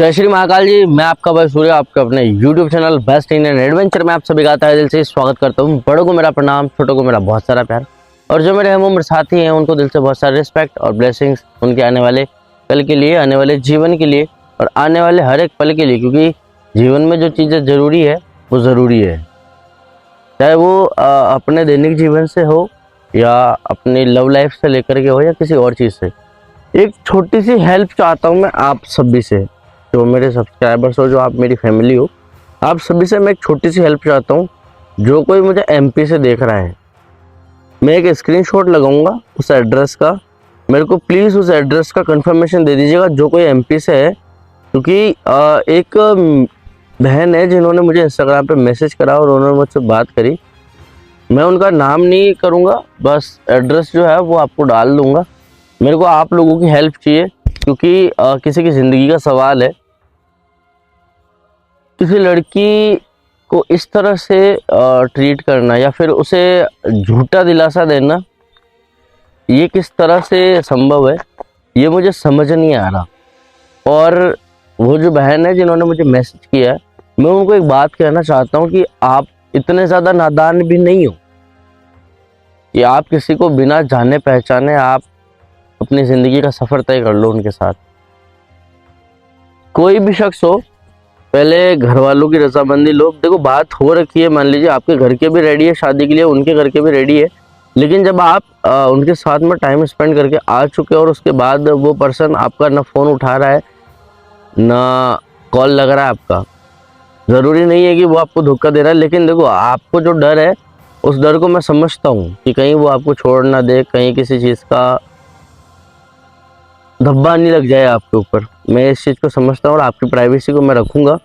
जय श्री महाकाल जी। मैं आपका भाई सूर्य, आपके अपने YouTube channel best Indian adventure में आप सभी का तहे दिल से स्वागत करता हूँ। बड़ों को मेरा प्रणाम, छोटों को मेरा बहुत सारा प्यार, और जो मेरे हम उम्र साथी हैं उनको दिल से बहुत सारा रिस्पेक्ट और ब्लेसिंग्स उनके आने वाले कल के लिए, आने वाले जीवन के लिए और आने वाले हर एक पल के लिए। क्योंकि जीवन में जो चीज़ें ज़रूरी है वो ज़रूरी है, चाहे वो अपने दैनिक जीवन से हो या अपनी लव लाइफ से लेकर के हो या किसी और चीज़ से। एक छोटी सी हेल्प चाहता हूँ मैं आप सभी से, जो मेरे सब्सक्राइबर्स हो, जो आप मेरी फैमिली हो, आप सभी से मैं एक छोटी सी हेल्प चाहता हूँ। जो कोई मुझे एमपी से देख रहा है, मैं एक स्क्रीनशॉट लगाऊंगा उस एड्रेस का, मेरे को प्लीज़ उस एड्रेस का कंफर्मेशन दे दीजिएगा जो कोई एमपी से है। क्योंकि एक बहन है जिन्होंने मुझे इंस्टाग्राम पे मैसेज करा और उन्होंने मुझसे बात करी। मैं उनका नाम नहीं करूँगा, बस एड्रेस जो है वो आपको डाल दूँगा। मेरे को आप लोगों की हेल्प चाहिए, क्योंकि किसी की ज़िंदगी का सवाल है। किसी लड़की को इस तरह से ट्रीट करना या फिर उसे झूठा दिलासा देना, ये किस तरह से संभव है, ये मुझे समझ नहीं आ रहा। और वो जो बहन है जिन्होंने मुझे मैसेज किया है, मैं उनको एक बात कहना चाहता हूँ कि आप इतने ज़्यादा नादान भी नहीं हो कि आप किसी को बिना जाने पहचाने आप अपनी ज़िंदगी का सफ़र तय कर लो उनके साथ। कोई भी शख्स हो, पहले घर वालों की रजामंदी लो। देखो, बात हो रखी है, मान लीजिए आपके घर के भी रेडी है शादी के लिए, उनके घर के भी रेडी है, लेकिन जब आप उनके साथ में टाइम स्पेंड करके आ चुके और उसके बाद वो पर्सन आपका ना फ़ोन उठा रहा है ना कॉल लग रहा है आपका, ज़रूरी नहीं है कि वो आपको धोखा दे रहा है। लेकिन देखो, आपको जो डर है उस डर को मैं समझता हूँ कि कहीं वो आपको छोड़ ना दे, कहीं किसी चीज़ का धब्बा नहीं लग जाए आपके ऊपर। मैं इस चीज़ को समझता हूँ और आपकी प्राइवेसी को मैं रखूँगा।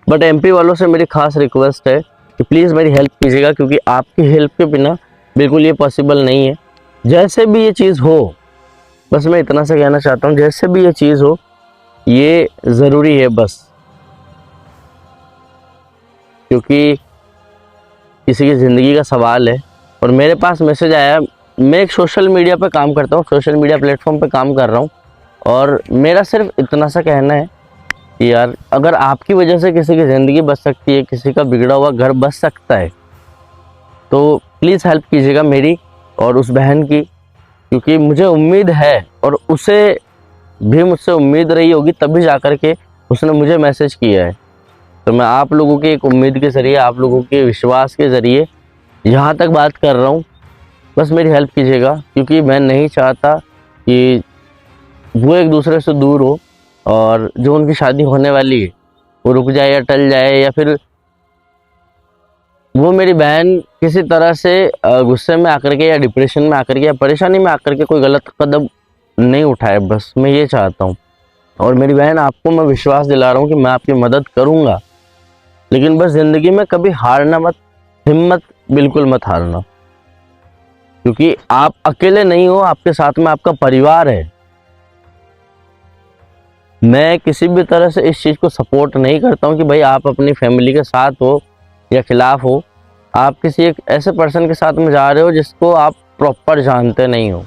बट एमपी वालों से मेरी खास रिक्वेस्ट है कि प्लीज़ मेरी हेल्प कीजिएगा, क्योंकि आपकी हेल्प के बिना बिल्कुल ये पॉसिबल नहीं है। जैसे भी ये चीज़ हो, बस मैं इतना सा कहना चाहता हूँ, जैसे भी ये चीज़ हो ये ज़रूरी है बस। क्योंकि किसी की ज़िंदगी का सवाल है। और मेरे पास मैसेज आया, मैं एक सोशल मीडिया पे काम करता हूँ, सोशल मीडिया प्लेटफॉर्म पे काम कर रहा हूँ, और मेरा सिर्फ इतना सा कहना है कि यार, अगर आपकी वजह से किसी की ज़िंदगी बच सकती है, किसी का बिगड़ा हुआ घर बच सकता है, तो प्लीज़ हेल्प कीजिएगा मेरी और उस बहन की। क्योंकि मुझे उम्मीद है और उसे भी मुझसे उम्मीद रही होगी, तभी जाकर के उसने मुझे मैसेज किया है। तो मैं आप लोगों की एक उम्मीद के ज़रिए, आप लोगों के विश्वास के ज़रिए यहाँ तक बात कर रहा हूँ। बस मेरी हेल्प कीजिएगा, क्योंकि मैं नहीं चाहता कि वो एक दूसरे से दूर हो और जो उनकी शादी होने वाली है वो रुक जाए या टल जाए, या फिर वो मेरी बहन किसी तरह से गुस्से में आकर के या डिप्रेशन में आकर के या परेशानी में आकर के कोई गलत कदम नहीं उठाए। बस मैं ये चाहता हूँ। और मेरी बहन, आपको मैं विश्वास दिला रहा हूँ कि मैं आपकी मदद करूँगा, लेकिन बस ज़िंदगी में कभी हारना मत, हिम्मत बिल्कुल मत हारना। क्योंकि आप अकेले नहीं हो, आपके साथ में आपका परिवार है। मैं किसी भी तरह से इस चीज़ को सपोर्ट नहीं करता हूँ कि भाई आप अपनी फैमिली के साथ हो या खिलाफ हो। आप किसी एक ऐसे पर्सन के साथ में जा रहे हो जिसको आप प्रॉपर जानते नहीं हो,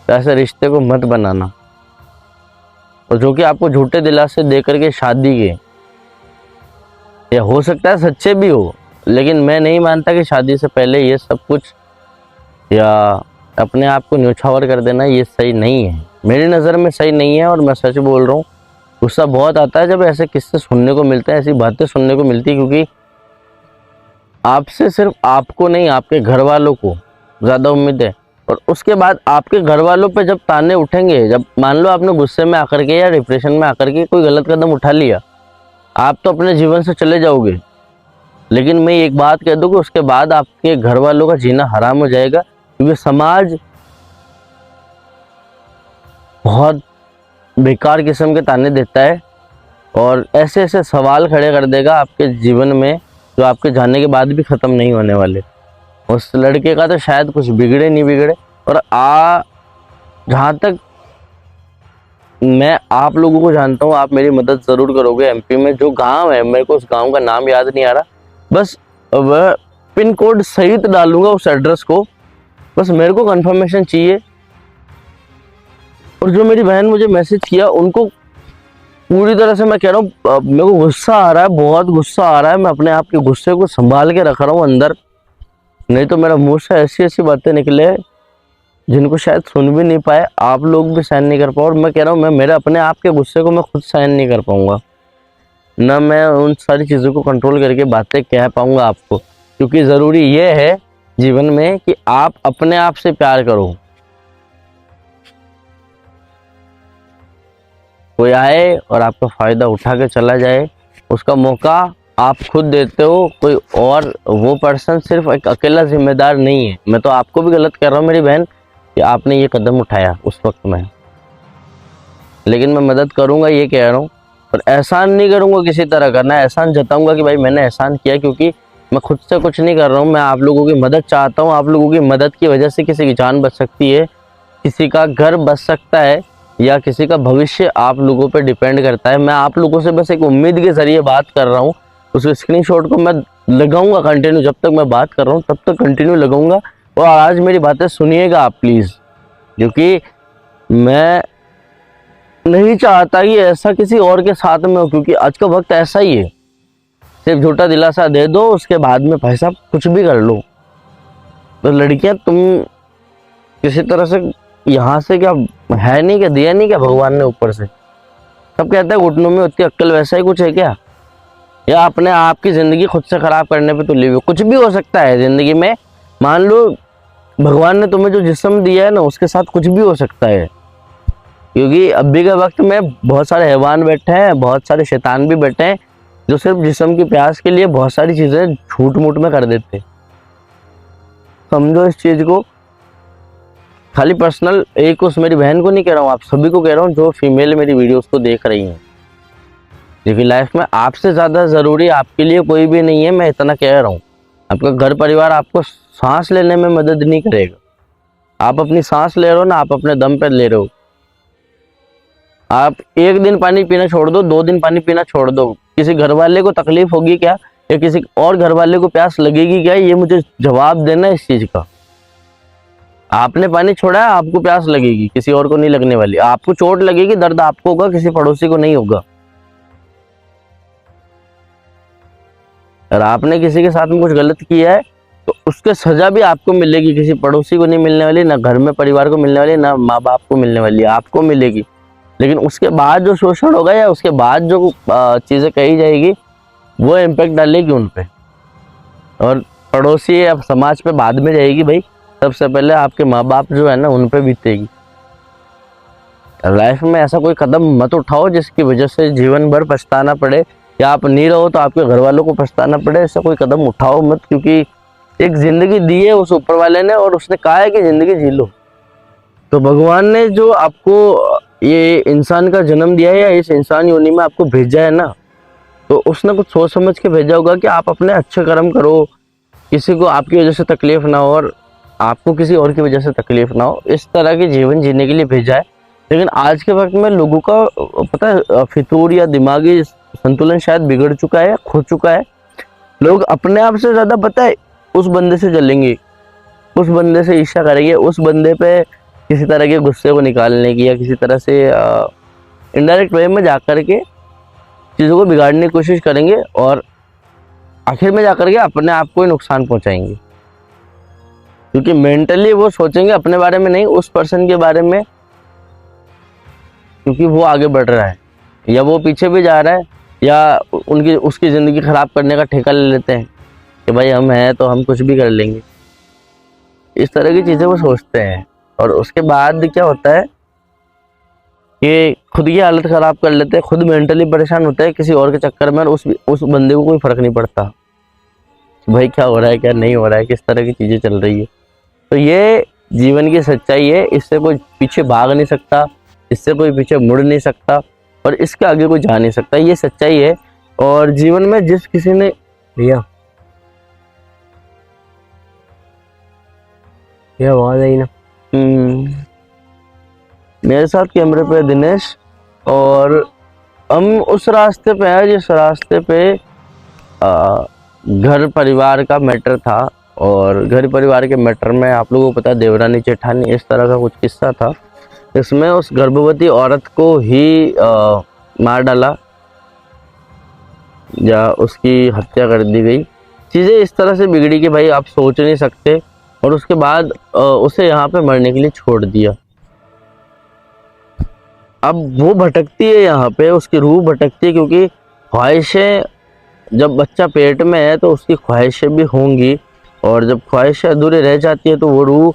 तो ऐसे रिश्ते को मत बनाना। और जो कि आपको झूठे दिलासे दे करके शादी के, या हो सकता है सच्चे भी हो, लेकिन मैं नहीं मानता कि शादी से पहले ये सब कुछ या अपने आप को न्योछावर कर देना ये सही नहीं है। मेरी नज़र में सही नहीं है, और मैं सच बोल रहा हूँ। गुस्सा बहुत आता है जब ऐसे किस्से सुनने को मिलते हैं, ऐसी बातें सुनने को मिलती है, क्योंकि आपसे सिर्फ आपको नहीं, आपके घर वालों को ज़्यादा उम्मीद है। और उसके बाद आपके घर वालों पे जब ताने उठेंगे, जब मान लो आपने गुस्से में आकर के या डिप्रेशन में आकर के कोई गलत कदम उठा लिया, आप तो अपने जीवन से चले जाओगे। लेकिन मैं एक बात कह दूँ कि उसके बाद आपके घर वालों का जीना हराम हो जाएगा, क्योंकि समाज बहुत बेकार किस्म के ताने देता है और ऐसे ऐसे सवाल खड़े कर देगा आपके जीवन में, जो आपके जाने के बाद भी ख़त्म नहीं होने वाले। उस लड़के का तो शायद कुछ बिगड़े नहीं बिगड़े। और जहाँ तक मैं आप लोगों को जानता हूँ, आप मेरी मदद ज़रूर करोगे। एमपी में जो गांव है, मेरे को उस गांव का नाम याद नहीं आ रहा, बस वह पिन कोड सहित डालूंगा उस एड्रेस को। बस मेरे को कंफर्मेशन चाहिए। और जो मेरी बहन मुझे मैसेज किया, उनको पूरी तरह से मैं कह रहा हूँ मेरे को गुस्सा आ रहा है, बहुत गुस्सा आ रहा है। मैं अपने आप के गुस्से को संभाल के रख रहा हूँ अंदर, नहीं तो मेरा मुंह से ऐसी ऐसी बातें निकले जिनको शायद सुन भी नहीं पाए, आप लोग भी सहन नहीं कर पाओ। और मैं कह रहा हूँ मैं मेरे अपने आप के गुस्से को मैं खुद सहन नहीं कर पाऊंगा, ना मैं उन सारी चीज़ों को कंट्रोल करके बातें कह पाऊंगा आपको। क्योंकि ज़रूरी ये है जीवन में कि आप अपने आप से प्यार करो। कोई आए और आपका फ़ायदा उठा के चला जाए, उसका मौका आप खुद देते हो, कोई और वो पर्सन सिर्फ एक अकेला जिम्मेदार नहीं है। मैं तो आपको भी गलत कर रहा हूँ मेरी बहन कि आपने ये कदम उठाया उस वक्त में, लेकिन मैं मदद करूँगा ये कह रहा हूँ। पर एहसान नहीं करूँगा किसी तरह का, ना एहसान जताऊँगा कि भाई मैंने एहसान किया, क्योंकि मैं खुद से कुछ नहीं कर रहा हूँ। मैं आप लोगों की मदद चाहता हूँ। आप लोगों की मदद की वजह से किसी की जान बच सकती है, किसी का घर बच सकता है, या किसी का भविष्य आप लोगों पे डिपेंड करता है। मैं आप लोगों से बस एक उम्मीद के जरिए बात कर रहा हूँ। उस स्क्रीनशॉट को मैं लगाऊंगा कंटिन्यू, जब तक मैं बात कर रहा हूँ तब तक कंटिन्यू लगाऊंगा। और आज मेरी बातें सुनिएगा आप प्लीज़, क्योंकि मैं नहीं चाहता कि ऐसा किसी और के साथ में हो, क्योंकि आज का वक्त ऐसा ही है। सिर्फ झूठा दिलासा दे दो, उसके बाद में भाई साहब कुछ भी कर लो। तो लड़कियां तुम किसी तरह से यहाँ से क्या है नहीं, क्या दिया नहीं क्या भगवान ने ऊपर से? सब कहते हैं घुटनों में उतनी अक्ल, वैसा ही कुछ है क्या? या अपने आप की जिंदगी खुद से खराब करने पे तुले हुए? कुछ भी हो सकता है जिंदगी में। मान लो भगवान ने तुम्हें जो जिस्म दिया है ना, उसके साथ कुछ भी हो सकता है। क्योंकि अभी के वक्त में बहुत सारे हैवान बैठे हैं, बहुत सारे शैतान भी बैठे हैं, जो सिर्फ जिस्म की प्यास के लिए बहुत सारी चीजें झूठ मूठ में कर देते। समझो इस चीज को। खाली पर्सनल एक उस मेरी बहन को नहीं कह रहा हूँ, आप सभी को कह रहा हूँ जो फीमेल मेरी वीडियोस को देख रही हैं। क्योंकि लाइफ में आपसे ज़्यादा ज़रूरी आपके लिए कोई भी नहीं है, मैं इतना कह रहा हूँ। आपका घर परिवार आपको सांस लेने में मदद नहीं करेगा। आप अपनी सांस ले रहे हो ना, आप अपने दम पर ले रहे हो। आप एक दिन पानी पीना छोड़ दो, 2 दिन पानी पीना छोड़ दो, किसी घर वाले को तकलीफ होगी क्या, या किसी और घर वाले को प्यास लगेगी क्या? ये मुझे जवाब देना इस चीज़ का। आपने पानी छोड़ा है, आपको प्यास लगेगी, किसी और को नहीं लगने वाली। आपको चोट लगेगी, दर्द आपको होगा, किसी पड़ोसी को नहीं होगा। अगर आपने किसी के साथ में कुछ गलत किया है तो उसके सजा भी आपको मिलेगी, किसी पड़ोसी को नहीं मिलने वाली, ना घर में परिवार को मिलने वाली, ना माँ बाप को मिलने वाली, आपको मिलेगी। लेकिन उसके बाद जो शोषण होगा या उसके बाद जो चीज़ें कही जाएगी, वो इम्पेक्ट डालेगी उन पे, और पड़ोसी या समाज पे बाद में जाएगी। भाई सबसे पहले आपके माँ बाप जो है ना, उन पे बीतेगी। लाइफ में ऐसा कोई कदम मत उठाओ जिसकी वजह से जीवन भर पछताना पड़े, या आप नहीं रहो तो आपके घर वालों को पछताना पड़े। ऐसा कोई कदम उठाओ मत, क्योंकि एक जिंदगी दी है उस ऊपर वाले ने, और उसने कहा है कि जिंदगी जी लो। तो भगवान ने जो आपको ये इंसान का जन्म दिया है, या इस इंसान योनि में आपको भेजा है ना, तो उसने कुछ सोच समझ के भेजा होगा कि आप अपने अच्छे कर्म करो, किसी को आपकी वजह से तकलीफ ना हो, और आपको किसी और की वजह से तकलीफ ना हो। इस तरह की जीवन जीने के लिए भेजा है। लेकिन आज के वक्त में लोगों का पता है फितूर या दिमागी संतुलन शायद बिगड़ चुका है, खो चुका है। लोग अपने आप से ज़्यादा पता है उस बंदे से जलेंगे, उस बंदे से ईर्ष्या करेंगे, उस बंदे पे किसी तरह के गुस्से को निकालने की, या किसी तरह से इनडायरेक्ट वे में जाकर के चीज़ों को बिगाड़ने की कोशिश करेंगे, और आखिर में जाकर के अपने आप को ही नुकसान पहुंचाएंगे। क्योंकि मेंटली वो सोचेंगे अपने बारे में नहीं, उस पर्सन के बारे में, क्योंकि वो आगे बढ़ रहा है या वो पीछे भी जा रहा है, या उसकी ज़िंदगी ख़राब करने का ठेका ले लेते हैं कि भाई हम हैं तो हम कुछ भी कर लेंगे। इस तरह की चीज़ें वो सोचते हैं, और उसके बाद क्या होता है कि खुद की हालत ख़राब कर लेते हैं, खुद मेंटली परेशान होते हैं किसी और के चक्कर में, और उस बंदे को कोई फ़र्क नहीं पड़ता भाई क्या हो रहा है क्या नहीं हो रहा है, किस तरह की चीज़ें चल रही है। तो ये जीवन की सच्चाई है, इससे कोई पीछे भाग नहीं सकता, इससे कोई पीछे मुड़ नहीं सकता, और इसके आगे कोई जा नहीं सकता। ये सच्चाई है। और जीवन में जिस किसी ने भैया ये आवाज आई ना, मेरे साथ कैमरे पे दिनेश, और हम उस रास्ते पे हैं जिस रास्ते पे घर परिवार का मैटर था। और घर परिवार के मैटर में आप लोगों को पता है देवरानी जेठानी इस तरह का कुछ किस्सा था। इसमें उस गर्भवती औरत को ही मार डाला या उसकी हत्या कर दी गई। चीज़ें इस तरह से बिगड़ी कि भाई आप सोच नहीं सकते। और उसके बाद उसे यहाँ पे मरने के लिए छोड़ दिया। अब वो भटकती है यहाँ पे, उसकी रूह भटकती है, क्योंकि ख्वाहिशें, जब बच्चा पेट में है तो उसकी ख्वाहिशें भी होंगी, और जब ख्वाहिशें अधूरी रह जाती है तो वो रूह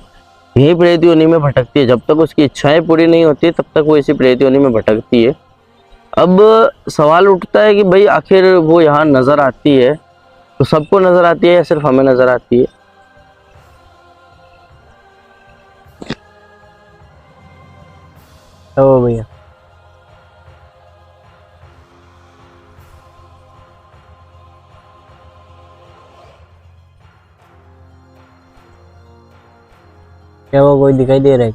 यही प्रेत योनि में भटकती है। जब तक उसकी इच्छाएं पूरी नहीं होती तब तक वो इसी प्रेत योनि में भटकती है। अब सवाल उठता है कि भाई आखिर वो यहाँ नजर आती है तो सबको नजर आती है या सिर्फ हमें नजर आती है? तो भैया क्या वो कोई दिखाई दे रहा है?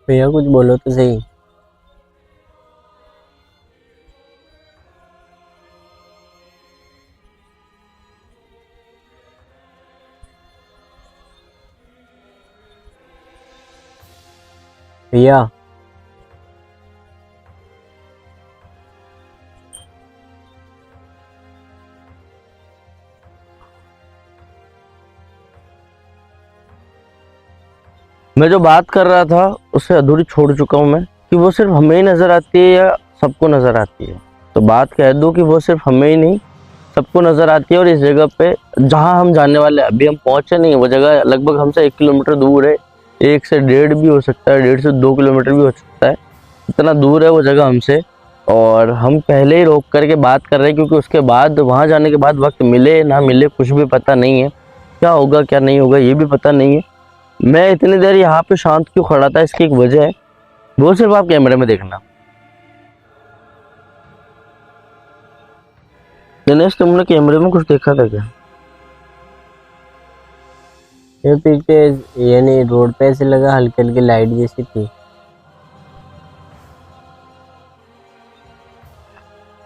भैया कुछ बोलो तो सही। भैया मैं जो बात कर रहा था उससे अधूरी छोड़ चुका हूँ मैं, कि वो सिर्फ हमें ही नजर आती है या सबको नजर आती है। तो बात कह दूं कि वो सिर्फ हमें ही नहीं सबको नजर आती है। और इस जगह पे जहाँ हम जाने वाले हैं, अभी हम पहुंचे नहीं, वो जगह लगभग हमसे 1 किलोमीटर दूर है। 1 से 1.5 भी हो सकता है, 1.5 से 2 किलोमीटर भी हो सकता है, इतना दूर है वो जगह हमसे। और हम पहले ही रोक करके बात कर रहे हैं, क्योंकि उसके बाद वहाँ जाने के बाद वक्त मिले ना मिले कुछ भी पता नहीं है, क्या होगा क्या नहीं होगा ये भी पता नहीं है। मैं इतनी देर यहाँ पे शांत क्यों खड़ा था, इसकी एक वजह है, वो सिर्फ आप कैमरे में देखना। दिनेश, तुमने कैमरे में कुछ देखा था क्या? ये पीछे यानी रोड पे ऐसे लगा हल्की हल्की लाइट जैसी थी।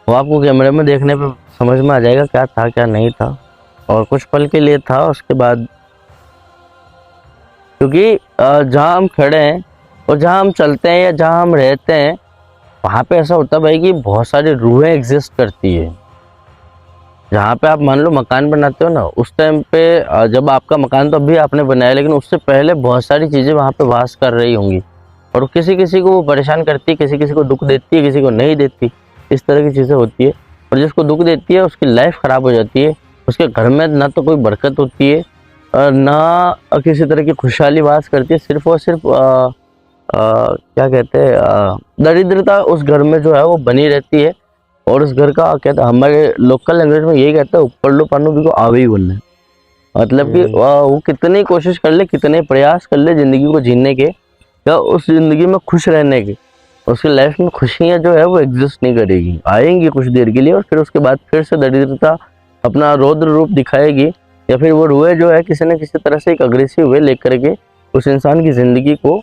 वो आपको कैमरे में देखने पे समझ में आ जाएगा क्या था क्या नहीं था। और कुछ पल के लिए था, उसके बाद, क्योंकि जहाँ हम खड़े हैं और जहाँ हम चलते हैं या जहाँ हम रहते हैं, वहाँ पे ऐसा होता है भाई कि बहुत सारी रूहें एग्जिस्ट करती है। जहाँ पे आप मान लो मकान बनाते हो ना, उस टाइम पे जब आपका मकान तो अभी आपने बनाया, लेकिन उससे पहले बहुत सारी चीज़ें वहाँ पे वास कर रही होंगी, और किसी किसी को वो परेशान करती है, किसी किसी को दुख देती है, किसी को नहीं देती। इस तरह की चीज़ें होती है। और जिसको दुख देती है उसकी लाइफ ख़राब हो जाती है, उसके घर में ना तो कोई बरकत होती है और ना किसी तरह की खुशहाली वास करती है। सिर्फ और सिर्फ क्या कहते हैं, दरिद्रता उस घर में जो है वो बनी रहती है। और उस घर का कहते हैं, हमारे लोकल लैंग्वेज में यही कहते हैं, ऊपर लो पानो भी को आवे ही बोलना है। मतलब कि वो कितनी कोशिश कर ले, कितने प्रयास कर ले जिंदगी को जीने के या उस जिंदगी में खुश रहने के, उसकी लाइफ में खुशियाँ जो है वो एग्जिस्ट नहीं करेगी। आएंगी कुछ देर के लिए और फिर उसके बाद फिर से दरिद्रता अपना रौद्र रूप दिखाएगी, या फिर वो रूहे जो है किसी न किसी तरह से एक अग्रेसिव वे लेकर के उस इंसान की ज़िंदगी को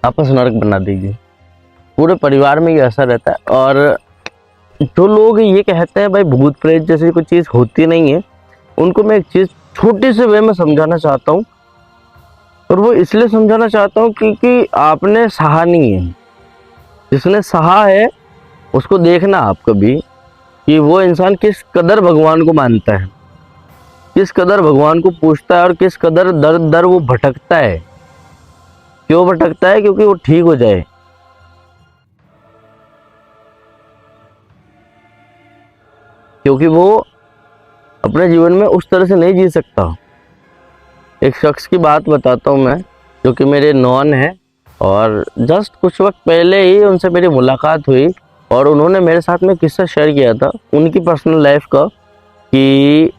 आपस नरक बना देगी। पूरे परिवार में ये असर रहता है। और जो लोग ये कहते हैं भाई भूत प्रेत जैसी कोई चीज़ होती नहीं है, उनको मैं एक चीज़ छोटे से वे में समझाना चाहता हूँ। और वो इसलिए समझाना चाहता हूँ क्योंकि आपने सहा नहीं है। जिसने सहा है उसको देखना आप कभी, कि वो इंसान किस कदर भगवान को मानता है, किस कदर भगवान को पूछता है, और किस कदर दर दर वो भटकता है। क्यों भटकता है? क्योंकि वो ठीक हो जाए। क्योंकि वो अपने जीवन में उस तरह से नहीं जी सकता। एक शख्स की बात बताता हूँ मैं, जो कि मेरे नॉन है, और जस्ट कुछ वक्त पहले ही उनसे मेरी मुलाकात हुई, और उन्होंने मेरे साथ में किस्सा शेयर किया था उनकी पर्सनल लाइफ का, कि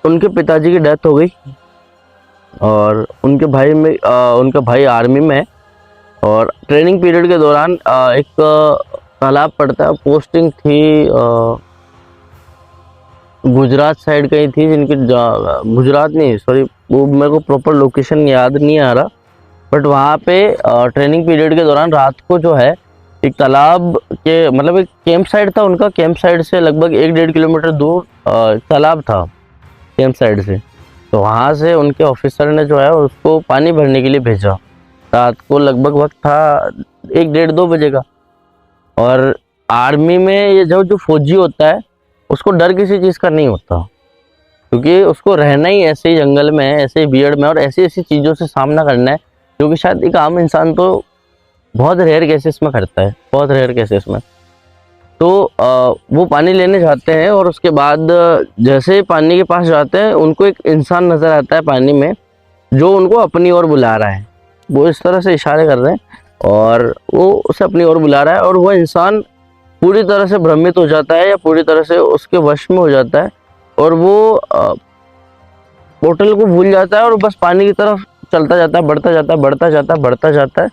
उनके पिताजी की डेथ हो गई और उनके भाई में उनका भाई आर्मी में है, और ट्रेनिंग पीरियड के दौरान एक तालाब पड़ता है, पोस्टिंग थी गुजरात साइड कहीं थी, जिनकी गुजरात नहीं, सॉरी, वो मेरे को प्रॉपर लोकेशन याद नहीं आ रहा, बट वहाँ पे ट्रेनिंग पीरियड के दौरान रात को जो है एक तालाब के मतलब एक कैंप साइड था उनका, कैंप साइड से लगभग 1-1.5 किलोमीटर दूर तालाब था कैंप साइड से। तो वहाँ से उनके ऑफिसर ने जो है उसको पानी भरने के लिए भेजा। रात को लगभग वक्त था 1-1:30-2 बजे का। और आर्मी में ये जो फौजी होता है उसको डर किसी चीज़ का नहीं होता, क्योंकि उसको रहना ही ऐसे ही जंगल में है, ऐसे ही भीड़ में, और ऐसी ऐसी चीज़ों से सामना करना है जो कि शायद एक आम इंसान तो बहुत रेयर केसेस में करता है, बहुत रेयर केसेस में। तो वो पानी लेने जाते हैं और उसके बाद जैसे ही पानी के पास जाते हैं उनको एक इंसान नज़र आता है पानी में जो उनको अपनी ओर बुला रहा है। वो इस तरह से इशारे कर रहे हैं और वो उसे अपनी ओर बुला रहा है, और वो इंसान पूरी तरह से भ्रमित हो जाता है या पूरी तरह से उसके वश में हो जाता है, और वो बोतल को भूल जाता है और बस पानी की तरफ चलता जाता है, बढ़ता जाता है, बढ़ता जाता है, बढ़ता जाता है।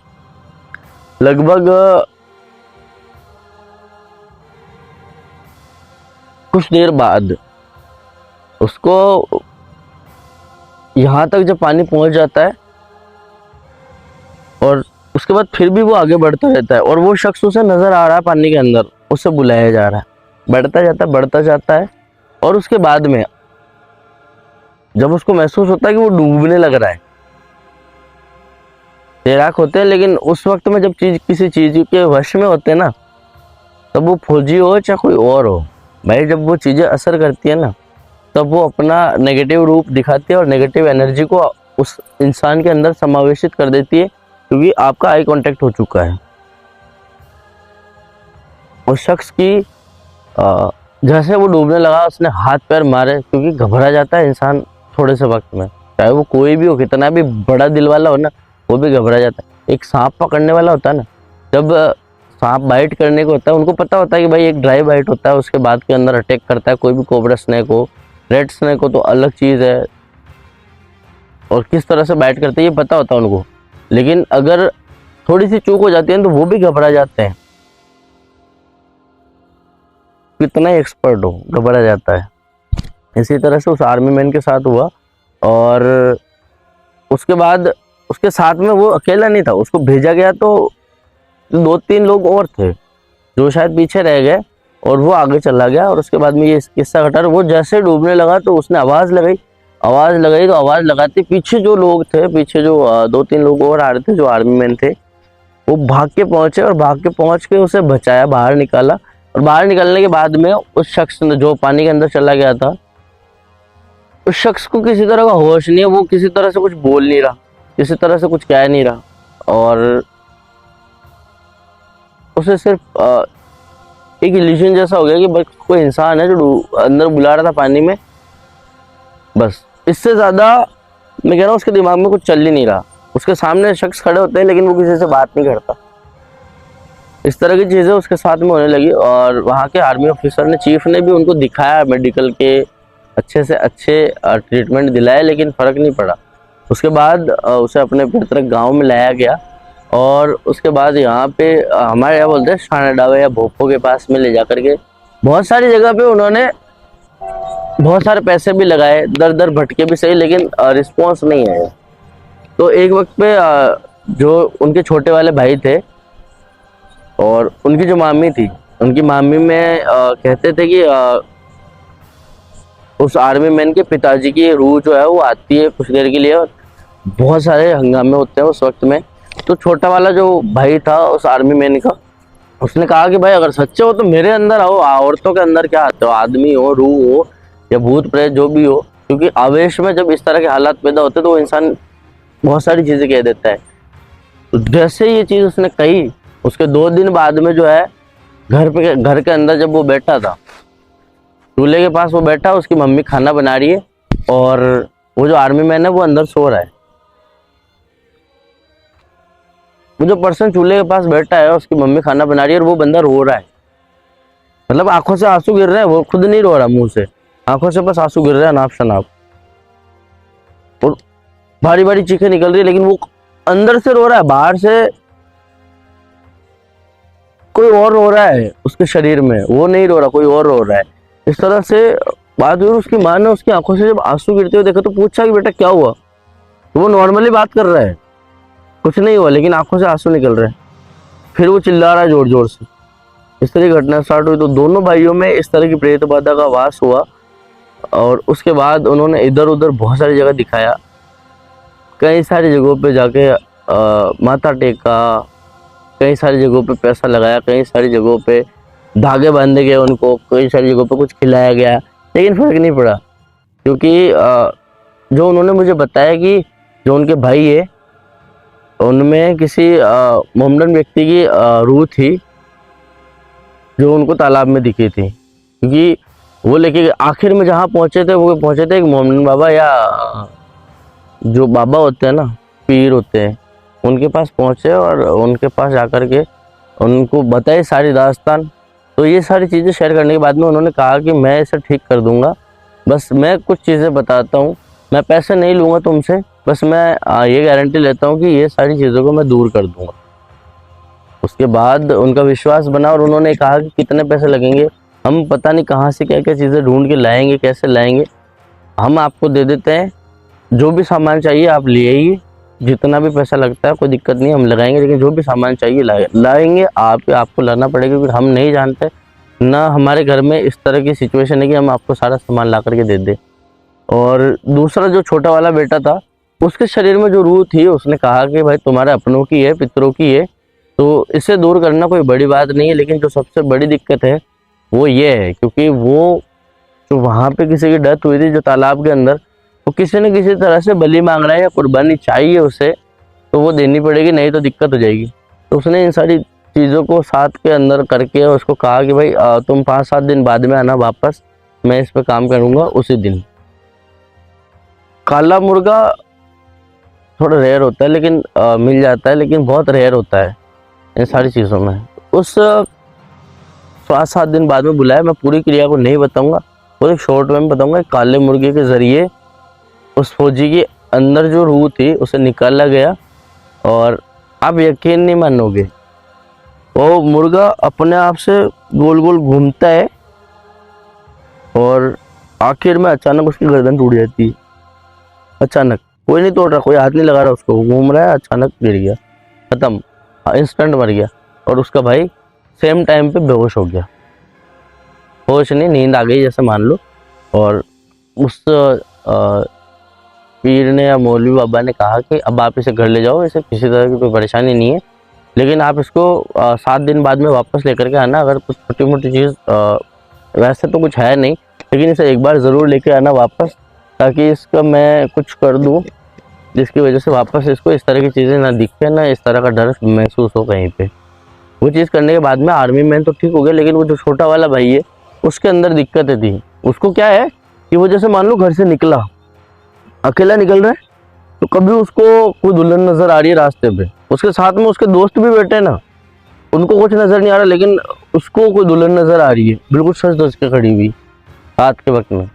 लगभग कुछ देर बाद उसको यहाँ तक जब पानी पहुँच जाता है, और उसके बाद फिर भी वो आगे बढ़ता रहता है, और वो शख्स उसे नज़र आ रहा है पानी के अंदर, उसे बुलाया जा रहा है, बढ़ता जाता है, बढ़ता जाता है। और उसके बाद में जब उसको महसूस होता है कि वो डूबने लग रहा है, तैराक होते हैं लेकिन उस वक्त में जब किसी चीज़ के वश में होते हैं ना, तब वो फौजी हो चाहे कोई और हो भाई, जब वो चीज़ें असर करती है ना, तब वो अपना नेगेटिव रूप दिखाती है और नेगेटिव एनर्जी को उस इंसान के अंदर समावेशित कर देती है, क्योंकि आपका आई कांटेक्ट हो चुका है। उस शख्स की जैसे वो डूबने लगा उसने हाथ पैर मारे, क्योंकि घबरा जाता है इंसान थोड़े से वक्त में, चाहे वो कोई भी हो, कितना भी बड़ा दिल वाला हो ना, वो भी घबरा जाता है। एक सांप पकड़ने वाला होता है ना, जब सांप बाइट करने को होता है, उनको पता होता है कि भाई एक ड्राई बाइट होता है, उसके बाद के अंदर अटैक करता है। कोई भी कोबरा स्नेक हो, रेड स्नेक हो तो अलग चीज़ है, और किस तरह से बाइट करते हैं ये पता होता है उनको। लेकिन अगर थोड़ी सी चूक हो जाती है तो वो भी घबरा जाते हैं, कितना ही एक्सपर्ट हो घबरा जाता है। इसी तरह से उस आर्मी मैन के साथ हुआ, और उसके बाद उसके साथ में वो अकेला नहीं था, उसको भेजा गया तो 2-3 लोग और थे जो शायद पीछे रह गए, और वो आगे चला गया। और उसके बाद में ये किस्सा घटा। वो जैसे डूबने लगा तो उसने आवाज़ लगाई तो आवाज़ लगाते पीछे जो लोग थे, पीछे जो 2-3 लोग और आ रहे थे जो आर्मी मैन थे, वो भाग के पहुंचे और भाग के पहुंच के उसे बचाया, बाहर निकाला। और बाहर निकलने के बाद में उस शख्स ने जो पानी के अंदर चला गया था, उस शख्स को किसी तरह का होश नहीं है, वो किसी तरह से कुछ बोल नहीं रहा, किसी तरह से कुछ कह नहीं रहा, और उसे सिर्फ एक इल्यूजन जैसा हो गया कि बस कोई इंसान है जो अंदर बुला रहा था पानी में, बस। इससे ज़्यादा मैं कह रहा हूँ उसके दिमाग में कुछ चल ही नहीं रहा। उसके सामने शख्स खड़े होते हैं लेकिन वो किसी से बात नहीं करता। इस तरह की चीज़ें उसके साथ में होने लगी, और वहाँ के आर्मी ऑफिसर ने, चीफ ने भी उनको दिखाया, मेडिकल के अच्छे से अच्छे ट्रीटमेंट दिलाया, लेकिन फ़र्क नहीं पड़ा। उसके बाद उसे अपने पैतृक गांव में लाया गया, और उसके बाद यहाँ पे हमारे यहाँ बोलते हैं शानाडावे या भोपो के पास में ले जा करके बहुत सारी जगह पे उन्होंने बहुत सारे पैसे भी लगाए, दर दर भटके भी सही, लेकिन रिस्पॉन्स नहीं आया। तो एक वक्त पे जो उनके छोटे वाले भाई थे और उनकी जो मामी थी, उनकी मामी में कहते थे कि उस आर्मी मैन के पिताजी की रूह जो है वो आती है कुछ देर के लिए, और बहुत सारे हंगामे होते हैं उस वक्त में। तो छोटा वाला जो भाई था उस आर्मी मैन का, उसने कहा कि भाई अगर सच्चे हो तो मेरे अंदर आओ, औरतों के अंदर क्या आते हो, आदमी हो, रूह हो या भूत प्रेत जो भी हो, क्योंकि आवेश में जब इस तरह के हालात पैदा होते हैं तो वो इंसान बहुत सारी चीज़ें कह देता है। तो जैसे ये चीज़ उसने कही, उसके 2 दिन बाद में जो है घर के अंदर जब वो बैठा था, चूल्हे के पास वो बैठा, उसकी मम्मी खाना बना रही है, और वो जो आर्मी मैन है वो अंदर सो रहा है। वो जो पर्सन चूल्हे के पास बैठा है, उसकी मम्मी खाना बना रही है और वो बंदा रो रहा है, मतलब आंखों से आंसू गिर रहे हैं, वो खुद नहीं रो रहा, मुंह से आंखों से बस आंसू गिर रहे हैं नाप शनाप, और भारी भारी चीखें निकल रही है, लेकिन वो अंदर से रो रहा है, बाहर से कोई और रो रहा है उसके शरीर में, वो नहीं रो रहा, कोई और रो रहा है। इस तरह से बात हुई। उसकी माँ ने उसकी आंखों से जब आंसू गिरते हुए देखा तो पूछा कि बेटा क्या हुआ, तो वो नॉर्मली बात कर रहा है, कुछ नहीं हुआ, लेकिन आंखों से आंसू निकल रहे हैं। फिर वो चिल्ला रहा है जोर जोर से। इस तरह की घटना स्टार्ट हुई। तो दोनों भाइयों में इस तरह की प्रेत बाधा का वास हुआ, और उसके बाद उन्होंने इधर उधर बहुत सारी जगह दिखाया, कई सारी जगहों पे जाके माथा टेका, कई सारी जगहों पे पैसा लगाया, कई सारी जगहों पे धागे बांधे गए उनको, कई सारी जगहों पे कुछ खिलाया गया, लेकिन फर्क नहीं पड़ा। क्योंकि जो उन्होंने मुझे बताया कि जो उनके भाई है उनमें किसी मोमडन व्यक्ति की रूह थी जो उनको तालाब में दिखी थी। क्योंकि वो लेके आखिर में जहाँ पहुंचे थे वो पहुंचे थे एक मोमडन बाबा, या जो बाबा होते हैं ना, पीर होते हैं, उनके पास पहुंचे और उनके पास जाकर के उनको बताई सारी दास्तान। तो ये सारी चीज़ें शेयर करने के बाद में उन्होंने कहा कि मैं इसे ठीक कर दूंगा, बस मैं कुछ चीज़ें बताता हूँ, मैं पैसे नहीं लूँगा तुमसे, बस मैं ये गारंटी लेता हूँ कि ये सारी चीज़ों को मैं दूर कर दूंगा। उसके बाद उनका विश्वास बना और उन्होंने कहा कि कितने पैसे लगेंगे, हम पता नहीं कहाँ से क्या क्या चीज़ें ढूंढ के लाएंगे, कैसे लाएंगे, हम आपको दे देते हैं, जो भी सामान चाहिए आप ले आइए, जितना भी पैसा लगता है कोई दिक्कत नहीं, हम लगाएंगे, लेकिन जो भी सामान चाहिए लाएंगे। आपको लाना पड़ेगा, क्योंकि हम नहीं जानते ना, हमारे घर में इस तरह की सिचुएशन है कि हम आपको सारा सामान ला करके दे दें। और दूसरा जो छोटा वाला बेटा था, उसके शरीर में जो रूह थी, उसने कहा कि भाई तुम्हारे अपनों की है, पितरों की है, तो इसे दूर करना कोई बड़ी बात नहीं है। लेकिन जो सबसे बड़ी दिक्कत है वो ये है, क्योंकि वो जो वहाँ पे किसी की डेथ हुई थी जो तालाब के अंदर, वो किसी न किसी तरह से बलि मांग रहा है या कुर्बानी चाहिए उसे, तो वो देनी पड़ेगी, नहीं तो दिक्कत हो जाएगी। तो उसने इन सारी चीज़ों को साथ के अंदर करके उसको कहा कि भाई तुम 5-7 दिन बाद में आना वापस, मैं इस पे काम करूँगा उसी दिन। काला मुर्गा थोड़ा रेयर होता है, लेकिन मिल जाता है, लेकिन बहुत रेयर होता है इन सारी चीज़ों में। उस 5-7 दिन बाद में बुलाया, मैं पूरी क्रिया को नहीं बताऊंगा, वो एक शॉर्ट में बताऊंगा। काले मुर्गे के ज़रिए उस फौजी के अंदर जो रूह थी उसे निकाला गया, और आप यकीन नहीं मानोगे, वो मुर्गा अपने आप से गोल गोल घूमता है और आखिर में अचानक उसकी गर्दन टूट जाती है। अचानक, कोई नहीं तोड़ रहा, कोई हाथ नहीं लगा रहा उसको, घूम रहा है, अचानक गिर गया, खत्म, इंस्टेंट मर गया। और उसका भाई सेम टाइम पे बेहोश हो गया, होश नहीं, नींद आ गई जैसे मान लो। और उस पीर ने या मौलवी बाबा ने कहा कि अब आप इसे घर ले जाओ, इसे किसी तरह की कोई परेशानी नहीं है, लेकिन आप इसको 7 दिन बाद में वापस लेकर के आना। अगर कुछ छोटी मोटी चीज़, वैसे तो कुछ है नहीं, लेकिन इसे एक बार ज़रूर लेके आना वापस, ताकि इसका मैं कुछ कर दूँ जिसकी वजह से वापस इसको इस तरह की चीज़ें ना दिखे, ना इस तरह का डर महसूस हो कहीं पे। वो चीज़ करने के बाद में आर्मी मैन तो ठीक हो गया, लेकिन वो जो छोटा वाला भाई है उसके अंदर दिक्कतें थी। उसको क्या है कि वो जैसे मान लो घर से निकला, अकेला निकल रहा है, तो कभी उसको कोई दुल्हन नज़र आ रही है रास्ते पे, उसके साथ में उसके दोस्त भी बैठे ना, उनको कुछ नज़र नहीं आ रहा, लेकिन उसको कोई दुल्हन नज़र आ रही है, बिल्कुल सच धज के खड़ी हुई रात के वक्त में।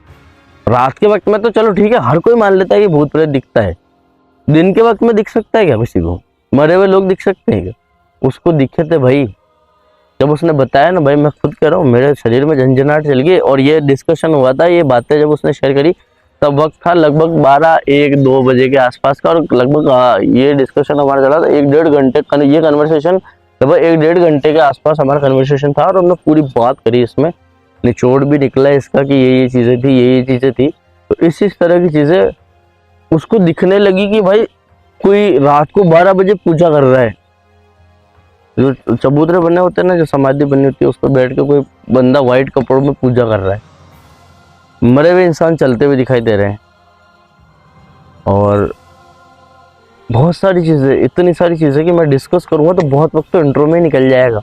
रात के वक्त में तो चलो ठीक है, हर कोई मान लेता है कि भूत प्रेत दिखता है, दिन के वक्त में दिख सकता है क्या किसी को? मरे हुए लोग दिख सकते हैं क्या? उसको दिखे थे भाई। जब उसने बताया ना, भाई मैं खुद कह रहा हूँ, मेरे शरीर में झंझनाहट चल गई। और ये डिस्कशन हुआ था, ये बातें जब उसने शेयर करी, तब वक्त था लगभग 12-1-2 बजे के आसपास का, और लगभग ये डिस्कशन हमारा चला था 1-1.5 घंटे का। ये कन्वर्सेशन लगभग 1-1.5 घंटे के आसपास हमारा कन्वर्सेशन था, और हमने पूरी बात करी, इसमें निचोड़ भी निकला इसका कि ये चीज़ें थी, ये चीज़ें थी। तो इस तरह की चीज़ें उसको दिखने लगी कि भाई कोई रात को 12 बजे पूजा कर रहा है। जो चबूतरे बने होते हैं ना, जो समाधि बनी होती है, उस पर बैठ के कोई बंदा व्हाइट कपड़ों में पूजा कर रहा है। मरे हुए इंसान चलते हुए दिखाई दे रहे हैं, और बहुत सारी चीज़ें, इतनी सारी चीज़ें कि मैं डिस्कस करूँगा तो बहुत वक्त तो इंट्रो में ही निकल जाएगा।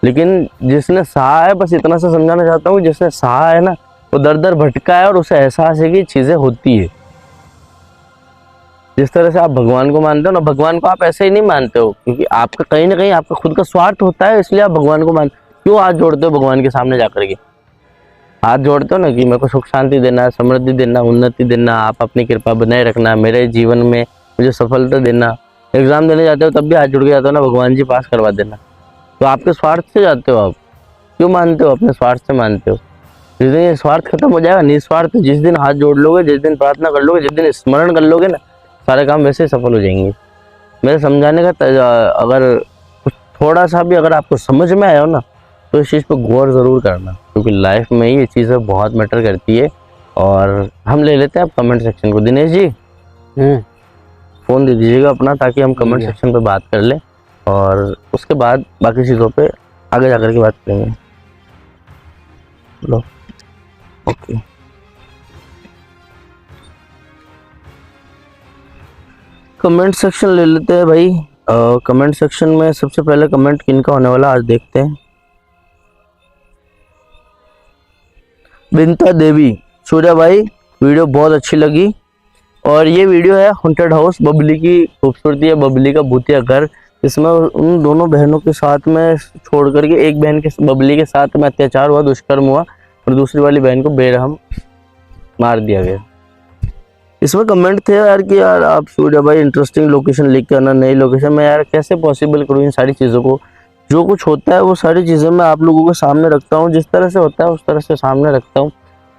लेकिन जिसने सहा है, बस इतना सा समझाना चाहता हूँ, जिसने सहा है ना, वो दर दर भटका है और उसे एहसास है कि चीज़ें होती है। जिस तरह से आप भगवान को मानते हो ना, भगवान को आप ऐसे ही नहीं मानते हो, क्योंकि आपका कहीं ना कहीं आपका खुद का स्वार्थ होता है, इसलिए आप भगवान को क्यों हाथ जोड़ते हो भगवान के सामने जाकर के? हाथ जोड़ते हो ना कि मेरे को सुख शांति देना, समृद्धि देना, उन्नति देना, आप अपनी कृपा बनाए रखना, मेरे जीवन में मुझे सफलता देना। एग्जाम देने जाते हो तब भी हाथ जोड़ के जाते हो ना, भगवान जी पास करवा देना। तो आपके स्वार्थ से जाते हो, आप क्यों मानते हो? अपने स्वार्थ से मानते हो। जिस दिन ये स्वार्थ खत्म हो जाएगा, निस्वार्थ, जिस दिन हाथ जोड़ लोगे, जिस दिन प्रार्थना कर लोगे, जिस दिन स्मरण कर लोगे ना, सारे काम वैसे ही सफल हो जाएंगे। मेरे समझाने का अगर कुछ थोड़ा सा भी अगर आपको समझ में आया हो ना, तो इस चीज़ पर गौर ज़रूर करना, क्योंकि लाइफ में ये चीज़ें बहुत मैटर करती है। और हम ले लेते हैं आप कमेंट सेक्शन को। दिनेश जी फ़ोन दे दीजिएगा अपना, ताकि हम कमेंट सेक्शन पे बात कर लें और उसके बाद बाकी चीज़ों पे आगे जाकर के बात करेंगे। लो, ओके। कमेंट सेक्शन ले लेते हैं भाई। कमेंट सेक्शन में सबसे पहले कमेंट किनका होने वाला आज देखते हैं। बिंता देवी, सूर्या भाई वीडियो बहुत अच्छी लगी, और ये वीडियो है हॉन्टेड हाउस, बबली की खूबसूरती है, बबली का भूतिया घर। इसमें उन दोनों बहनों के साथ में छोड़ करके एक बहन के बबली के साथ में अत्याचार हुआ, दुष्कर्म हुआ, और दूसरी वाली बहन को बेरहम मार दिया गया। इसमें कमेंट थे यार कि यार आप सूर्या भाई इंटरेस्टिंग लोकेशन लिख के आना, नई लोकेशन में। यार कैसे पॉसिबल करूँ इन सारी चीज़ों को? जो कुछ होता है वो सारी चीज़ें मैं आप लोगों के सामने रखता हूँ, जिस तरह से होता है उस तरह से सामने रखता हूँ।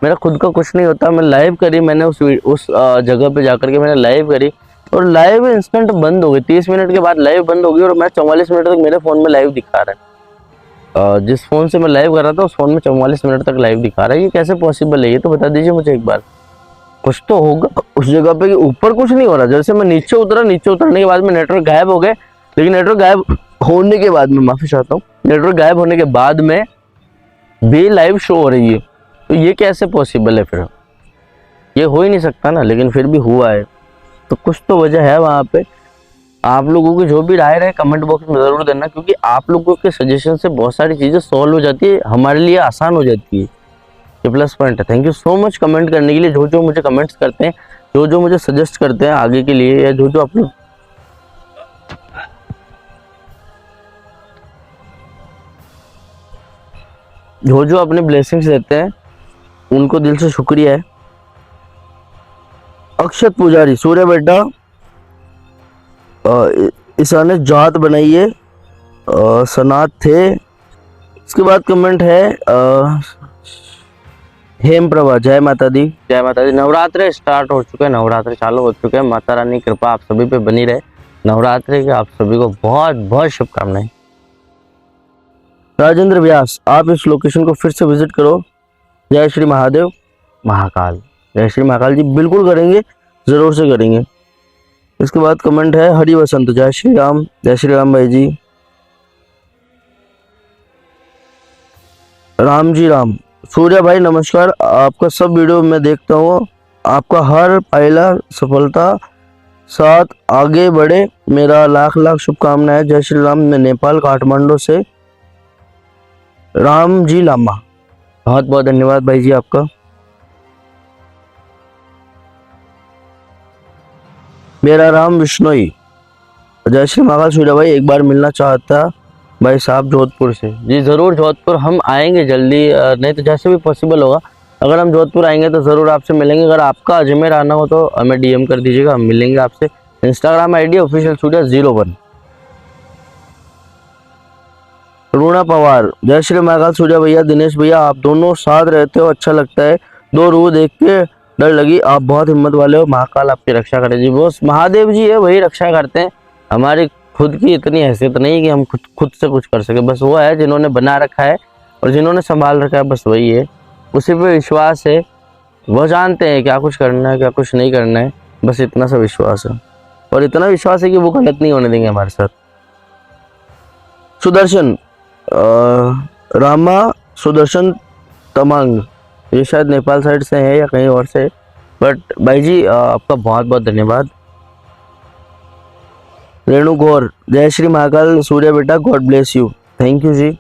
मेरा खुद का कुछ नहीं होता। मैं लाइव करी, मैंने उस जगह पे जाकर के मैंने लाइव करी, और लाइव इंस्टेंट बंद हो गई। 30 मिनट के बाद लाइव बंद हो गई, और मैं 44 मिनट तक मेरे फ़ोन में लाइव दिखा रहा है। जिस फ़ोन से मैं लाइव कर रहा था उस फ़ोन में 44 मिनट तक लाइव दिखा रहा है। ये कैसे पॉसिबल है? ये तो बता दीजिए मुझे एक बार। कुछ तो होगा उस जगह पे कि ऊपर कुछ नहीं हो रहा। जैसे मैं नीचे उतरा, नीचे उतरने के बाद में नेटवर्क गायब हो गए, लेकिन नेटवर्क गायब होने के बाद में, माफ़ी चाहता हूँ, नेटवर्क गायब होने के बाद में भी लाइव शो हो रही है। तो ये कैसे पॉसिबल है? फिर ये हो ही नहीं सकता ना, लेकिन फिर भी हुआ है। तो कुछ तो वजह है वहाँ पे। आप लोगों की जो भी राय रहे कमेंट बॉक्स में ज़रूर देना, क्योंकि आप लोगों के सजेशन से बहुत सारी चीज़ें सॉल्व हो जाती है, हमारे लिए आसान हो जाती है। ये प्लस पॉइंट है। Thank you so much comment करने के लिए। जो जो मुझे कमेंट्स करते हैं, जो जो मुझे सजेस्ट करते हैं आगे के लिए, या जो जो आप लोग जो जो अपने ब्लेसिंग्स देते हैं, उनको दिल से शुक्रिया है। अक्षत पुजारी, सूर्य बेटा ईशान ने जात बनाई है, सनात थे। इसके बाद कमेंट है हेम प्रभा, जय माता दी, जय माता दी। नवरात्रे स्टार्ट हो चुके हैं, नवरात्रे चालू हो चुके हैं। माता रानी की कृपा आप सभी पे बनी रहे। नवरात्रे की आप सभी को बहुत बहुत शुभकामनाएं। राजेंद्र व्यास, आप इस लोकेशन को फिर से विजिट करो। जय श्री महादेव महाकाल, जय श्री महाकाल जी, बिल्कुल करेंगे, जरूर से करेंगे। इसके बाद कमेंट है हरि वसंत, जय श्री राम, जय श्री राम भाई जी। राम जी राम, सूर्या भाई नमस्कार, आपका सब वीडियो मैं देखता हूँ, आपका हर पहला सफलता साथ आगे बढ़े, मेरा लाख लाख शुभकामनाएं। जय श्री राम। मैं नेपाल काठमांडू से राम जी लामा, बहुत बहुत धन्यवाद भाई जी आपका। मेरा राम विश्नोई, जय श्री महाकाल सूर्या भाई, एक बार मिलना चाहता भाई साहब जोधपुर से। जी ज़रूर, जोधपुर हम आएंगे जल्दी, नहीं तो जैसे भी पॉसिबल होगा। अगर हम जोधपुर आएंगे तो ज़रूर आपसे मिलेंगे। अगर आपका अजमेर आना हो तो हमें डीएम कर दीजिएगा, हम मिलेंगे आपसे। Instagram ID official Surya 01। रूना पवार, जय श्री महाकाल सूर्या भैया, दिनेश भैया, आप दोनों साथ रहते हो, अच्छा लगता है। दो रूह देख के डर लगी, आप बहुत हिम्मत वाले हो, महाकाल आपकी रक्षा करे जी। बस महादेव जी है, वही रक्षा करते हैं। हमारी खुद की इतनी हैसियत नहीं है कि हम खुद से कुछ कर सके। बस वो है जिन्होंने बना रखा है और जिन्होंने संभाल रखा है, बस वही है। उसी पे विश्वास है, वो जानते हैं क्या कुछ करना है क्या कुछ नहीं करना है, बस इतना सा विश्वास है। और इतना विश्वास है कि वो गलत नहीं होने देंगे हमारे साथ। सुदर्शन रामा सुदर्शन तमांग, ये शायद नेपाल साइड से है या कहीं और से, बट भाई जी आपका बहुत बहुत धन्यवाद। रेणु गौर, जय श्री महाकाल सूर्य बेटा, God bless you, thank you ji.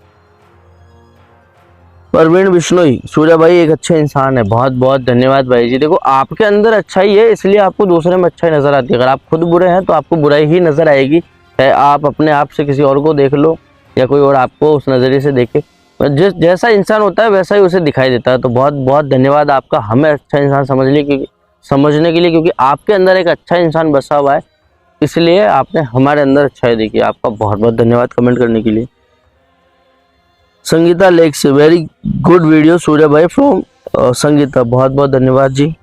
Parveen Bishnoi, Surya भाई एक अच्छा इंसान है, बहुत बहुत धन्यवाद भाई जी। देखो आपके अंदर अच्छाई है, इसलिए आपको दूसरे में अच्छाई नजर आती है। अगर आप खुद बुरे हैं तो आपको बुराई ही नजर आएगी। चाहे आप अपने आप से किसी और को देख लो या कोई और आपको उस नज़रिए से देखे, जैसा इंसान होता है वैसा ही उसे दिखाई देता है। तो बहुत बहुत धन्यवाद आपका हमें अच्छा इंसान समझने के लिए, क्योंकि आपके अंदर एक अच्छा इंसान बसा हुआ है, इसलिए आपने हमारे अंदर अच्छाई देखी। आपका बहुत बहुत धन्यवाद कमेंट करने के लिए। संगीता लेक से, वेरी गुड वीडियो सूर्या भाई फ्रॉम संगीता, बहुत बहुत धन्यवाद ji.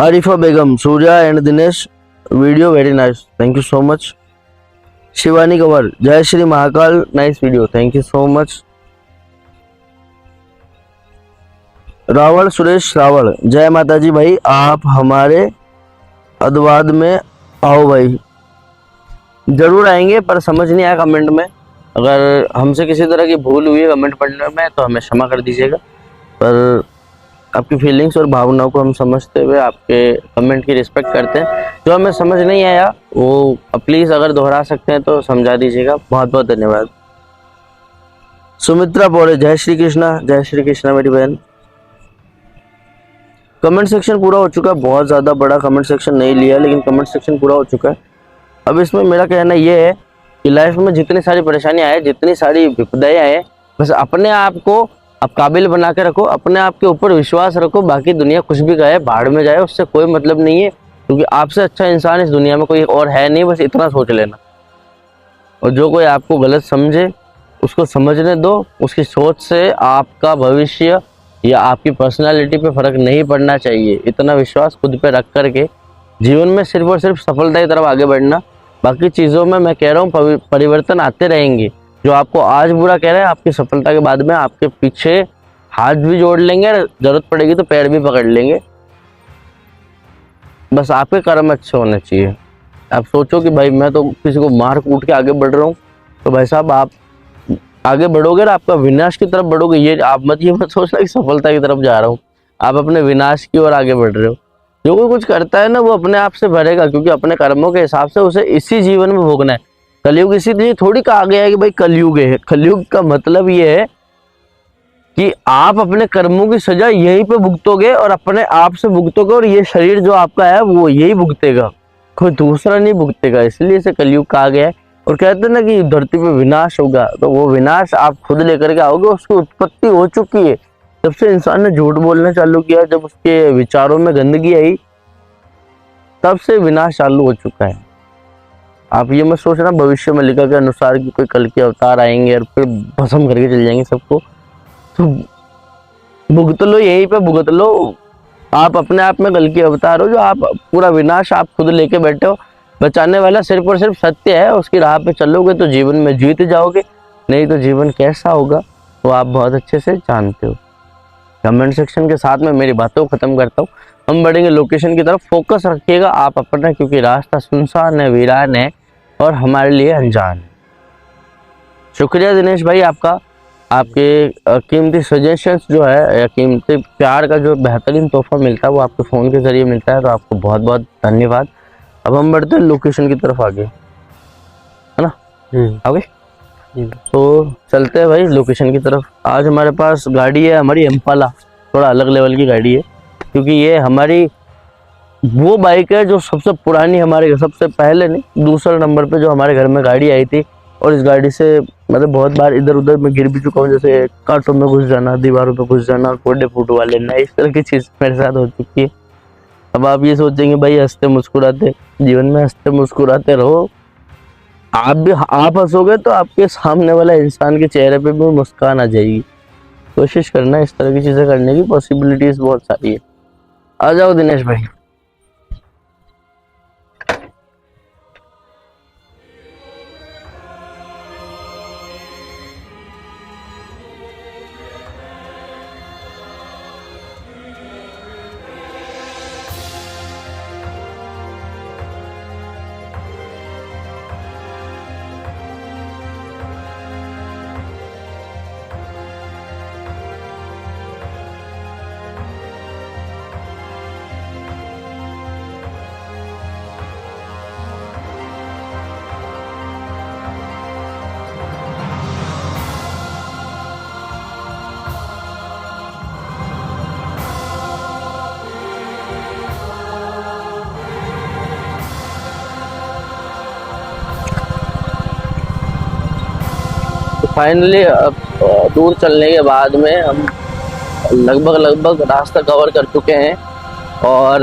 Arifa Begum, Surya and Dinesh video very nice, thank you so much. Shivani Kanwar, जय Shri Mahakal, nice video, thank you so much. Ravan Suresh Ravan, जय माता जी भाई, आप हमारे अदवाद में आओ भाई। जरूर आएंगे, पर समझ नहीं आया कमेंट में। अगर हमसे किसी तरह की भूल हुई है कमेंट पढ़ने में तो हमें क्षमा कर दीजिएगा, पर आपकी फीलिंग्स और भावनाओं को हम समझते हुए आपके कमेंट की रिस्पेक्ट करते हैं। जो हमें समझ नहीं आया वो प्लीज़ अगर दोहरा सकते हैं तो समझा दीजिएगा, बहुत बहुत धन्यवाद। सुमित्रा बोले, जय श्री कृष्णा मेरी बहन। कमेंट सेक्शन पूरा हो चुका है, बहुत ज़्यादा बड़ा कमेंट सेक्शन नहीं लिया, लेकिन कमेंट सेक्शन पूरा हो चुका है। अब इसमें मेरा कहना ये है कि लाइफ में जितनी सारी परेशानियां आए, जितनी सारी विपदाएं आए, बस अपने आप को आप काबिल बना के रखो, अपने आप के ऊपर विश्वास रखो। बाकी दुनिया कुछ भी कहे, भाड़ में जाए, उससे कोई मतलब नहीं है, क्योंकि आपसे अच्छा इंसान इस दुनिया में कोई और है नहीं। बस इतना सोच लेना। और जो कोई आपको गलत समझे उसको समझने दो, उसकी सोच से आपका भविष्य या आपकी पर्सनालिटी पे फर्क नहीं पड़ना चाहिए। इतना विश्वास खुद पे रख करके जीवन में सिर्फ और सिर्फ सफलता की तरफ आगे बढ़ना। बाकी चीज़ों में मैं कह रहा हूँ परिवर्तन आते रहेंगे। जो आपको आज बुरा कह रहे हैं, आपकी सफलता के बाद में आपके पीछे हाथ भी जोड़ लेंगे, जरूरत पड़ेगी तो पैर भी पकड़ लेंगे। बस आपके कर्म अच्छे होने चाहिए। आप सोचो कि भाई मैं तो किसी को मार कूट के आगे बढ़ रहा हूँ, तो भाई साहब आप आगे बढ़ोगे ना, आपका विनाश की तरफ बढ़ोगे। ये आप ये मत सोचना कि सफलता की तरफ जा रहा हूँ, आप अपने विनाश की ओर आगे बढ़ रहे हो। जो कोई कुछ करता है ना, वो अपने आप से भरेगा, क्योंकि अपने कर्मों के हिसाब से उसे इसी जीवन में भोगना है। कलयुग इसीलिए थोड़ी कहा गया है कि भाई कलयुग है। कलयुग का मतलब ये है कि आप अपने कर्मों की सजा यहीं पे भुगतोगे और अपने आप से भुगतोगे, और ये शरीर जो आपका है वो यही भुगतेगा, कोई दूसरा नहीं भुगतेगा। इसलिए इसे कलयुग कहा गया है। और कहते हैं ना कि धरती पे विनाश होगा, तो वो विनाश आप खुद लेकर के आओगे। उसकी उत्पत्ति हो चुकी है जब से इंसान ने झूठ बोलना चालू किया, जब उसके विचारों में गंदगी आई, तब से विनाश चालू हो चुका है। आप ये मत सोचना भविष्य में लिखा के अनुसार कि कोई कल के अवतार आएंगे और फिर भस्म करके चले जाएंगे सबको। तो भुगत लो, यहीं पे भुगत लो। आप अपने आप में कल के अवतार हो, जो आप पूरा विनाश आप खुद लेके बैठे हो। बचाने वाला सिर्फ और सिर्फ सत्य है, उसकी राह पे चलोगे तो जीवन में जीत जाओगे, नहीं तो जीवन कैसा होगा वो आप बहुत अच्छे से जानते हो। कमेंट सेक्शन के साथ में मेरी बातों को खत्म करता हूँ। हम बढ़ेंगे लोकेशन की तरफ। फोकस रखिएगा आप अपना, क्योंकि रास्ता सुनसान है, वीरान है और हमारे लिए अनजान है। शुक्रिया दिनेश भाई आपका, आपके कीमती सजेशंस जो है या कीमती प्यार का जो बेहतरीन तोहफा मिलता है वो आपके फ़ोन के ज़रिए मिलता है, तो आपको बहुत बहुत धन्यवाद। अब हम बढ़ते हैं लोकेशन की तरफ आगे, है ना? आगे तो चलते हैं भाई लोकेशन की तरफ। आज हमारे पास गाड़ी है हमारी इम्पाला, थोड़ा अलग लेवल की गाड़ी है, क्योंकि ये हमारी वो बाइक है जो सबसे पुरानी हमारे, सबसे पहले नहीं दूसरे नंबर पे जो हमारे घर में गाड़ी आई थी। और इस गाड़ी से मतलब बहुत बार इधर उधर मैं गिर भी चुका हूँ, जैसे कांटों में घुस जाना, दीवारों पे घुस जाना, कोडे फुटवा लेना, इस तरह की चीज़ मेरे साथ हो चुकी है। अब आप ये सोचेंगे भाई हंसते मुस्कुराते, जीवन में हंसते मुस्कुराते रहो। आप हंसोगे तो आपके सामने वाला इंसान के चेहरे पे भी मुस्कान आ जाएगी। कोशिश करना इस तरह की चीज़ें करने की, पॉसिबिलिटीज बहुत सारी है। आ जाओ दिनेश भाई। फाइनली दूर चलने के बाद में हम लगभग रास्ता कवर कर चुके हैं। और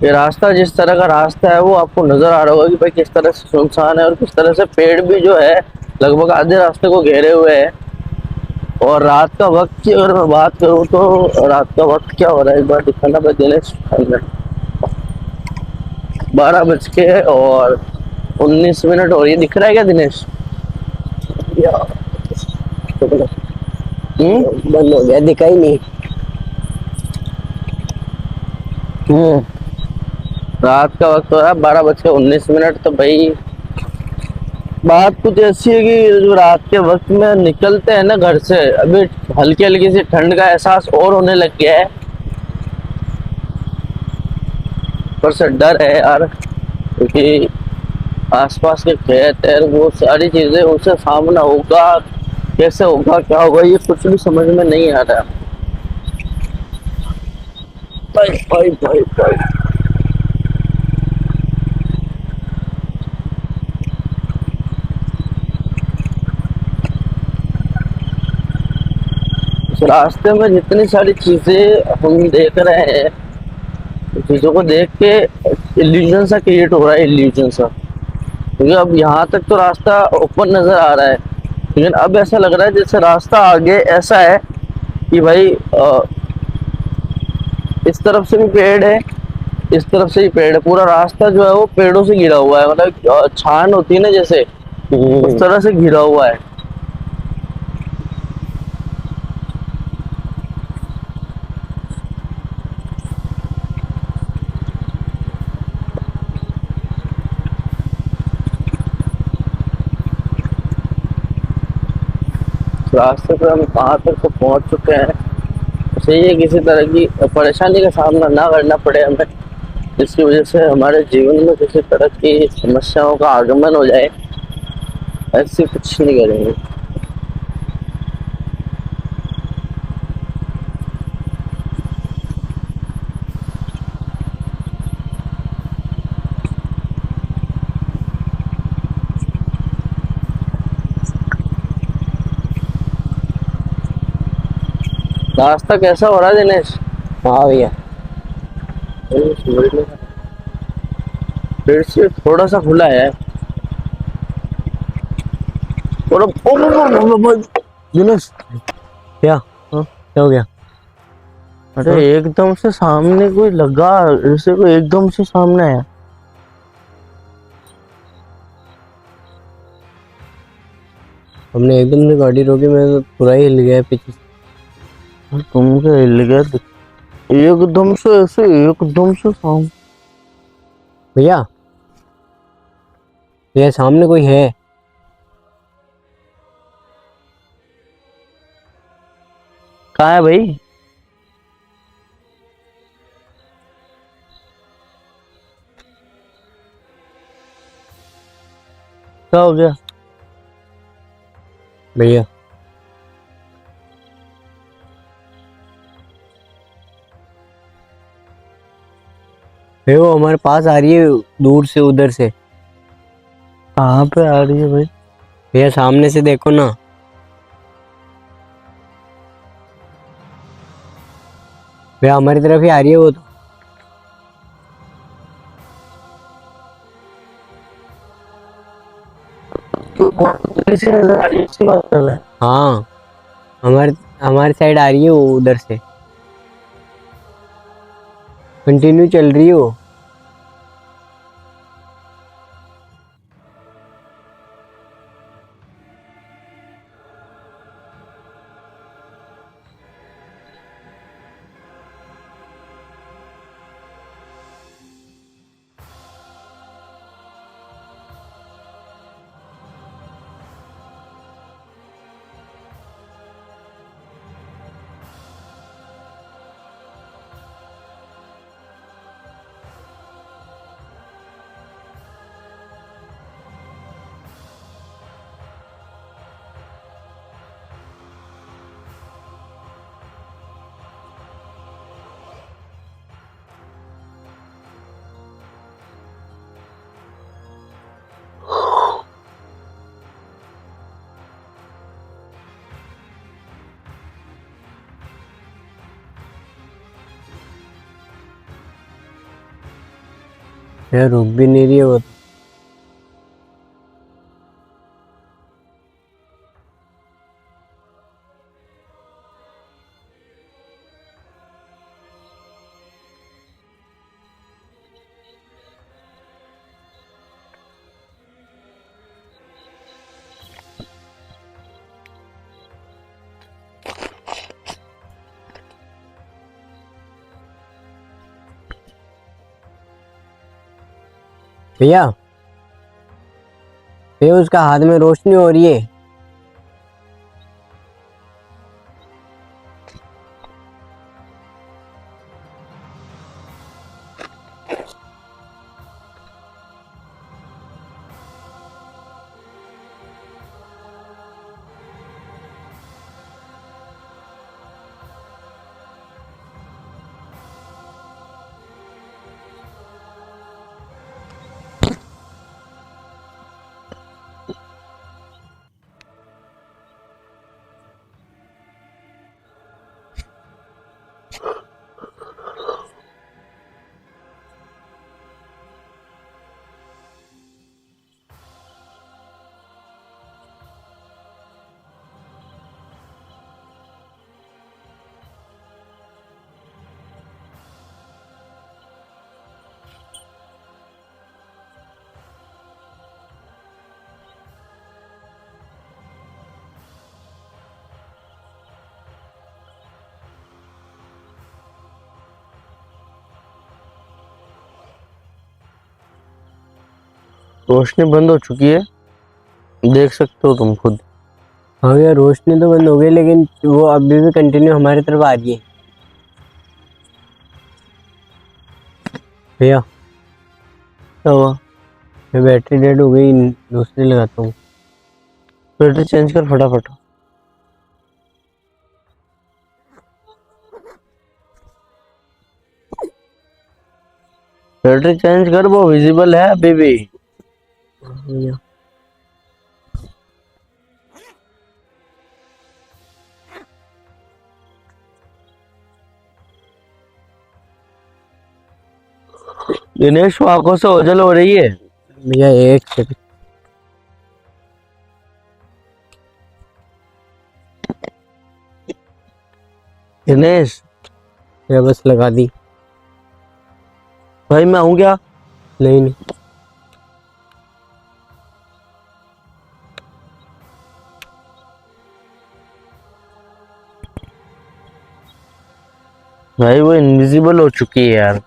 ये रास्ता जिस तरह का रास्ता है वो आपको नज़र आ रहा होगा कि भाई किस तरह से सुनसान है और किस तरह से पेड़ भी जो है लगभग आधे रास्ते को घेरे हुए है। और रात का वक्त की अगर मैं बात करूँ तो रात का वक्त क्या हो रहा है एक बार दिखाना भाई दिनेश। 12 बज के और 19 मिनट और ये दिख रहा है क्या दिनेश? या हम्म। बंद हो गया, दिखा ही नहीं। हम्म। रात का वक्त हो रहा है 12 बज के 19 मिनट। तो भाई बात कुछ ऐसी है कि जो रात के वक्त में निकलते हैं ना घर से, अभी हल्की हल्की सी ठंड का एहसास और होने लग गया है। पर से डर है यार, क्योंकि आसपास के खेत है, वो सारी चीजें उनसे सामना होगा, कैसे होगा क्या होगा ये कुछ भी समझ में नहीं आ रहा। भाई भाई भाई भाई, इस रास्ते में जितनी सारी चीजें हम देख रहे हैं, चीजों को देख के इल्यूजन सा क्रिएट हो रहा है, इल्यूजन सा। क्योंकि अब यहाँ तक तो रास्ता ओपन नजर आ रहा है, लेकिन अब ऐसा लग रहा है जैसे रास्ता आगे ऐसा है कि भाई इस तरफ से भी पेड़ है, इस तरफ से ही पेड़ है, पूरा रास्ता जो है वो पेड़ों से घिरा हुआ है, मतलब छान होती है ना जैसे, उस तरह से घिरा हुआ है। रास्ते पे हम कहाँ तक तो पहुँच चुके हैं। सही है, किसी तरह की परेशानी का सामना ना करना पड़े हमें, जिसकी वजह से हमारे जीवन में किसी तरह की समस्याओं का आगमन हो जाए, ऐसे कुछ नहीं करेंगे। रास्ता कैसा हो रहा है दिनेश? हाँ भैया। फिर से थोड़ा सा खुला है और दिनेश। क्या हाँ? क्या हो गया? अरे हाँ? एकदम से सामने कोई लगा, जैसे कोई एकदम से सामने है। हमने एकदम से गाड़ी रोकी, मैं तो पूरा ही हिल गया पीछे से। तुम क्या हिल गया? एकदम से ऐसे, एकदम से सामने। भैया भैया सामने कोई है। कहाँ है भाई? क्या हो गया? भैया भैया वो हमारे पास आ रही है दूर से, उधर से। कहाँ पे आ रही है भाई? भैया सामने से देखो ना। भैया हमारी तरफ ही आ रही है वो तो। कैसे नजर आ रही है, इसकी बात कर रहा है? हाँ, हमारे हमारी साइड आ रही है वो, उधर से कंटिन्यू चल रही है वो। भैया रुक भी नहीं रही है वो तो। भैया भैया उसका हाथ में रोशनी हो रही है। रोशनी बंद हो चुकी है, देख सकते हो तुम खुद। हाँ भैया रोशनी तो बंद हो गई, लेकिन वो अभी भी कंटिन्यू हमारी तरफ आ रही है। भैया क्या हुआ? मैं बैटरी डेड हो गई, दूसरी लगाता हूँ। बैटरी चेंज कर फटाफट। बैटरी चेंज कर, वो विजिबल है अभी भी। भैया दिनेश, वो आंखों से ओझल हो रही है। भैया एक सेकंड। दिनेश भैया बस लगा दी। भाई मैं हूँ क्या? नहीं नहीं भाई वो इनविजिबल हो चुकी है यार,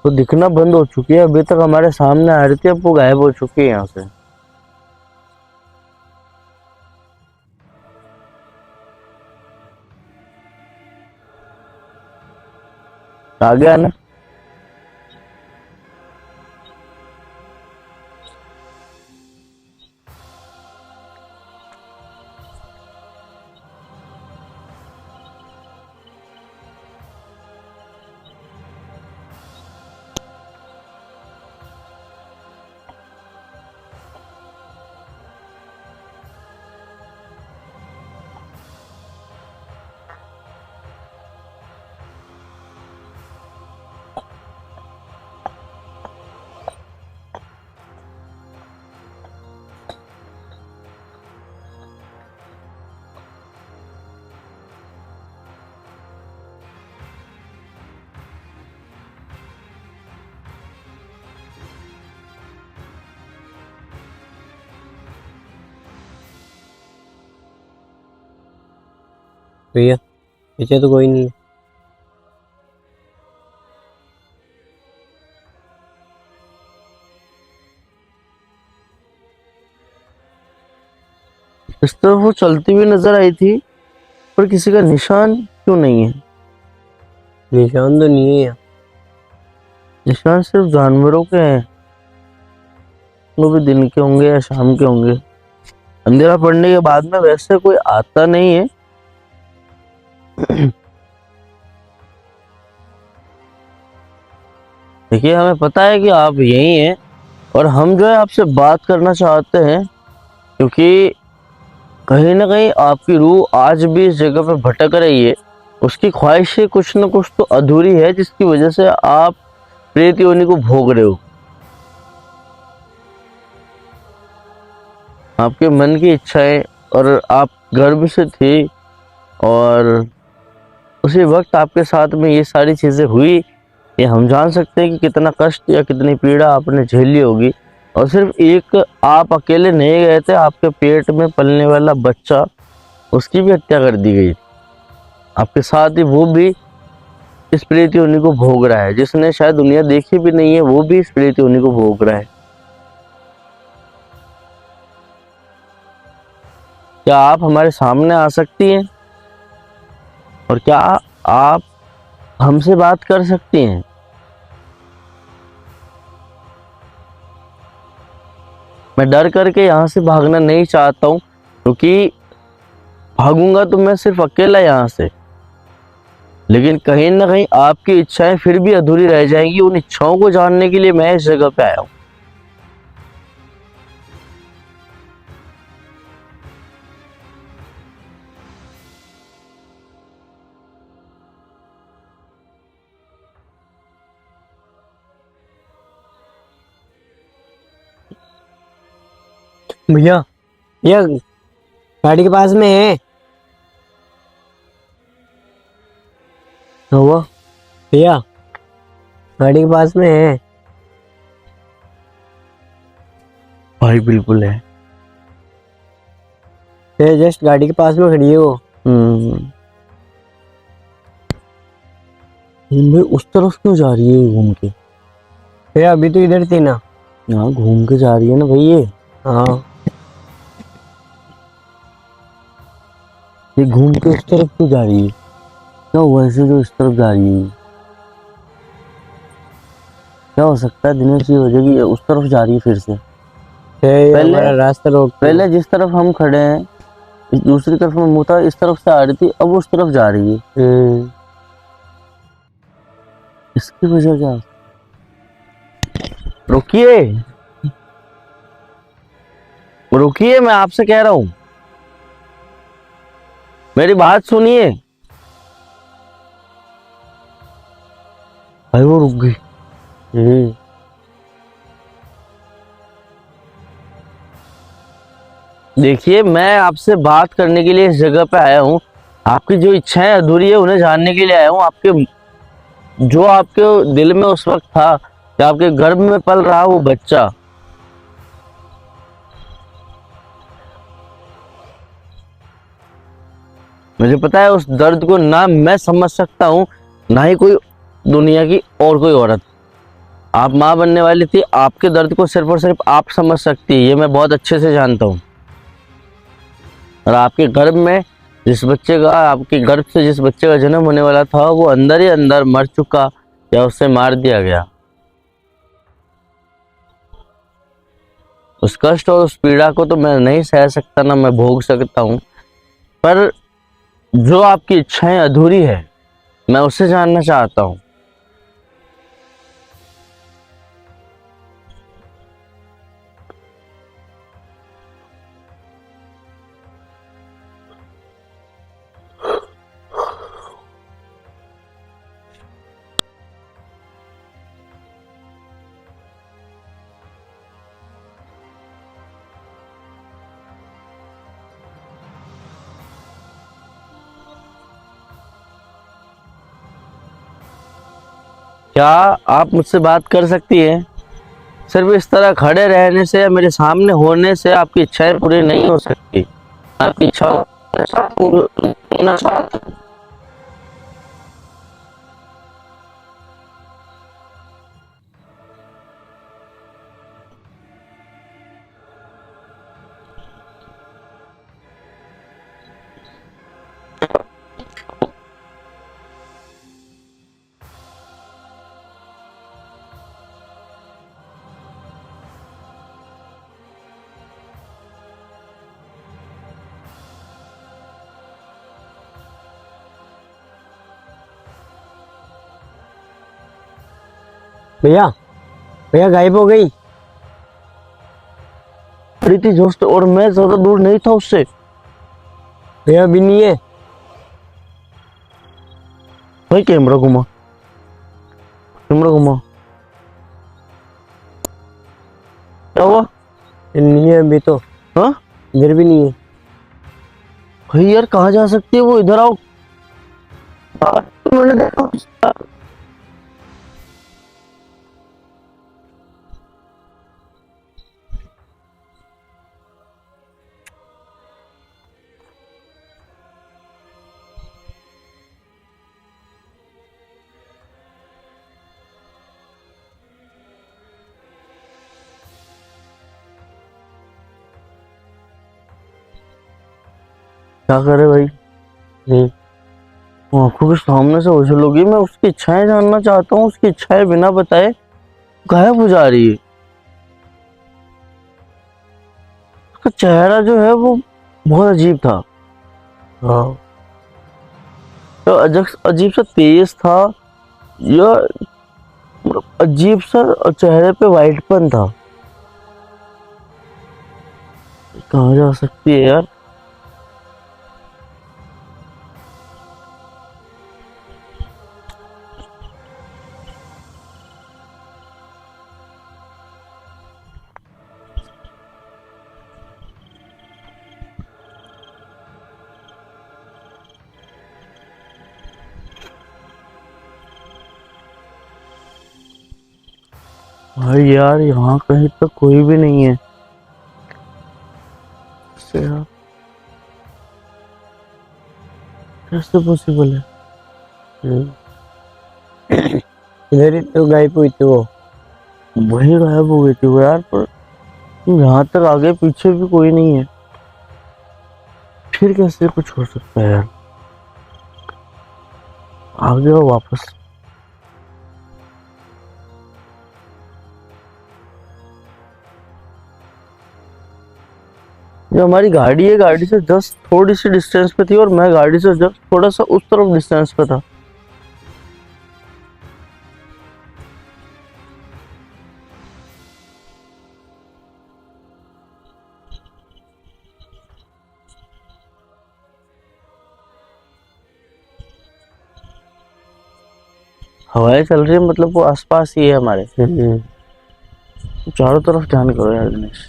वो दिखना बंद हो चुकी है। अभी तक हमारे सामने आ रही थी, अब वो गायब हो चुकी है यहाँ से। आ गया ना? भैया पीछे तो कोई नहीं है। इस तरफ वो चलती हुई नजर आई थी, पर किसी का निशान क्यों नहीं है? निशान तो नहीं है यहाँ। निशान सिर्फ जानवरों के हैं, वो भी दिन के होंगे या शाम के होंगे। अंधेरा पड़ने के बाद में वैसे कोई आता नहीं है। देखिए, हमें पता है कि आप यही हैं और हम जो है आपसे बात करना चाहते हैं, क्योंकि कहीं ना कहीं आपकी रूह आज भी इस जगह पे भटक रही है। उसकी ख्वाहिशें कुछ न कुछ तो अधूरी है, जिसकी वजह से आप प्रेत योनि को भोग रहे हो। आपके मन की इच्छाएं, और आप गर्भ से थी और उसी वक्त आपके साथ में ये सारी चीजें हुई। ये हम जान सकते हैं कि कितना कष्ट या कितनी पीड़ा आपने झेली होगी। और सिर्फ एक आप अकेले नहीं गए थे, आपके पेट में पलने वाला बच्चा, उसकी भी हत्या कर दी गई। आपके साथ ही वो भी इस प्रेत योनि को भोग रहा है, जिसने शायद दुनिया देखी भी नहीं है वो भी इस प्रेत योनि को भोग रहा है। क्या आप हमारे सामने आ सकती हैं और क्या आप हमसे बात कर सकती हैं? मैं डर करके यहाँ से भागना नहीं चाहता हूँ, क्योंकि भागूंगा तो मैं सिर्फ अकेला यहाँ से, लेकिन कहीं ना कहीं आपकी इच्छाएं फिर भी अधूरी रह जाएंगी। उन इच्छाओं को जानने के लिए मैं इस जगह पे आया हूँ। भैया भैया गाड़ी के पास में है। क्या हुआ? भैया गाड़ी के पास में है। भाई बिल्कुल है। ये जस्ट गाड़ी के पास में खड़ी है वो। ये उस तरफ क्यों जा रही है घूम के? भैया अभी तो इधर थी ना। यहाँ घूम के जा रही है ना भाई हाँ ये घूम के उस तरफ क्यों जा रही है? क्या हुआ ऐसे जो इस तरफ जा रही है? क्या हो सकता है दिनेश जी, हो जाएगी उस तरफ जा रही है फिर से? ये पहले- हमारा रास्ता रोक पहले जिस तरफ हम खड़े हैं इस दूसरी तरफ में मुँह था, इस तरफ से आ रही थी, अब उस तरफ जा रही है। इसकी वजह क्या? रुकिए रुकिए, मैं आपसे कह रहा हूं, मेरी बात सुनिए। भाई वो रुक गई। देखिए मैं आपसे बात करने के लिए इस जगह पे आया हूँ। आपकी जो इच्छाएं अधूरी है उन्हें जानने के लिए आया हूँ। आपके जो आपके दिल में उस वक्त था कि आपके गर्भ में पल रहा वो बच्चा, मुझे पता है उस दर्द को ना मैं समझ सकता हूँ ना ही कोई दुनिया की और कोई औरत। आप माँ बनने वाली थी, आपके दर्द को सिर्फ और सिर्फ आप समझ सकती है, ये मैं बहुत अच्छे से जानता हूँ। और आपके गर्भ में जिस बच्चे का, आपके गर्भ से जिस बच्चे का जन्म होने वाला था वो अंदर ही अंदर मर चुका या उससे मार दिया गया। उस कष्ट और उस पीड़ा को तो मैं नहीं सह सकता, ना मैं भोग सकता हूँ, पर जो आपकी इच्छाएं अधूरी है मैं उससे जानना चाहता हूँ। क्या आप मुझसे बात कर सकती हैं? सिर्फ इस तरह खड़े रहने से या मेरे सामने होने से आपकी इच्छाएं पूरी नहीं हो सकती। आपकी इच्छा भैया भैया गायब हो गई। प्रीति जोश और मैं ज्यादा दूर नहीं था उससे। भैया अभी नहीं है। भाई कैमरा घुमा, कैमरा घुमा। क्या हुआ? नहीं है अभी तो। हाँ इधर भी नहीं है। भाई यार कहाँ जा सकती है वो? इधर आओ। मैंने देखा क्या करे भाई, आंखों के सामने से ओझल होगी। मैं उसकी इच्छाएं जानना चाहता हूँ, उसकी इच्छाएं बिना बताए गायब हो जा रही है। उसका चेहरा जो है वो बहुत अजीब था। हाँ। तो अजीब सा तेज था, या मतलब अजीब सा चेहरे पे वाइटपन था। कहाँ जा सकती है यार? भाई यार यहाँ कहीं तो कोई भी नहीं है। कैसे यार, कैसे पॉसिबल है? इधर ही तो गायब हुई थी वो। वही गायब हो गई थी वो यार, पर यहाँ तक आगे पीछे भी कोई नहीं है। फिर कैसे कुछ हो सकता है यार? आगे और वापस। जो हमारी गाड़ी है, गाड़ी से जस्ट थोड़ी सी डिस्टेंस पे थी, और मैं गाड़ी से जस्ट थोड़ा सा उस तरफ डिस्टेंस पे था। हवाएं चल रही है, मतलब वो आसपास ही है हमारे। चारों तरफ ध्यान करो यार दिनेश।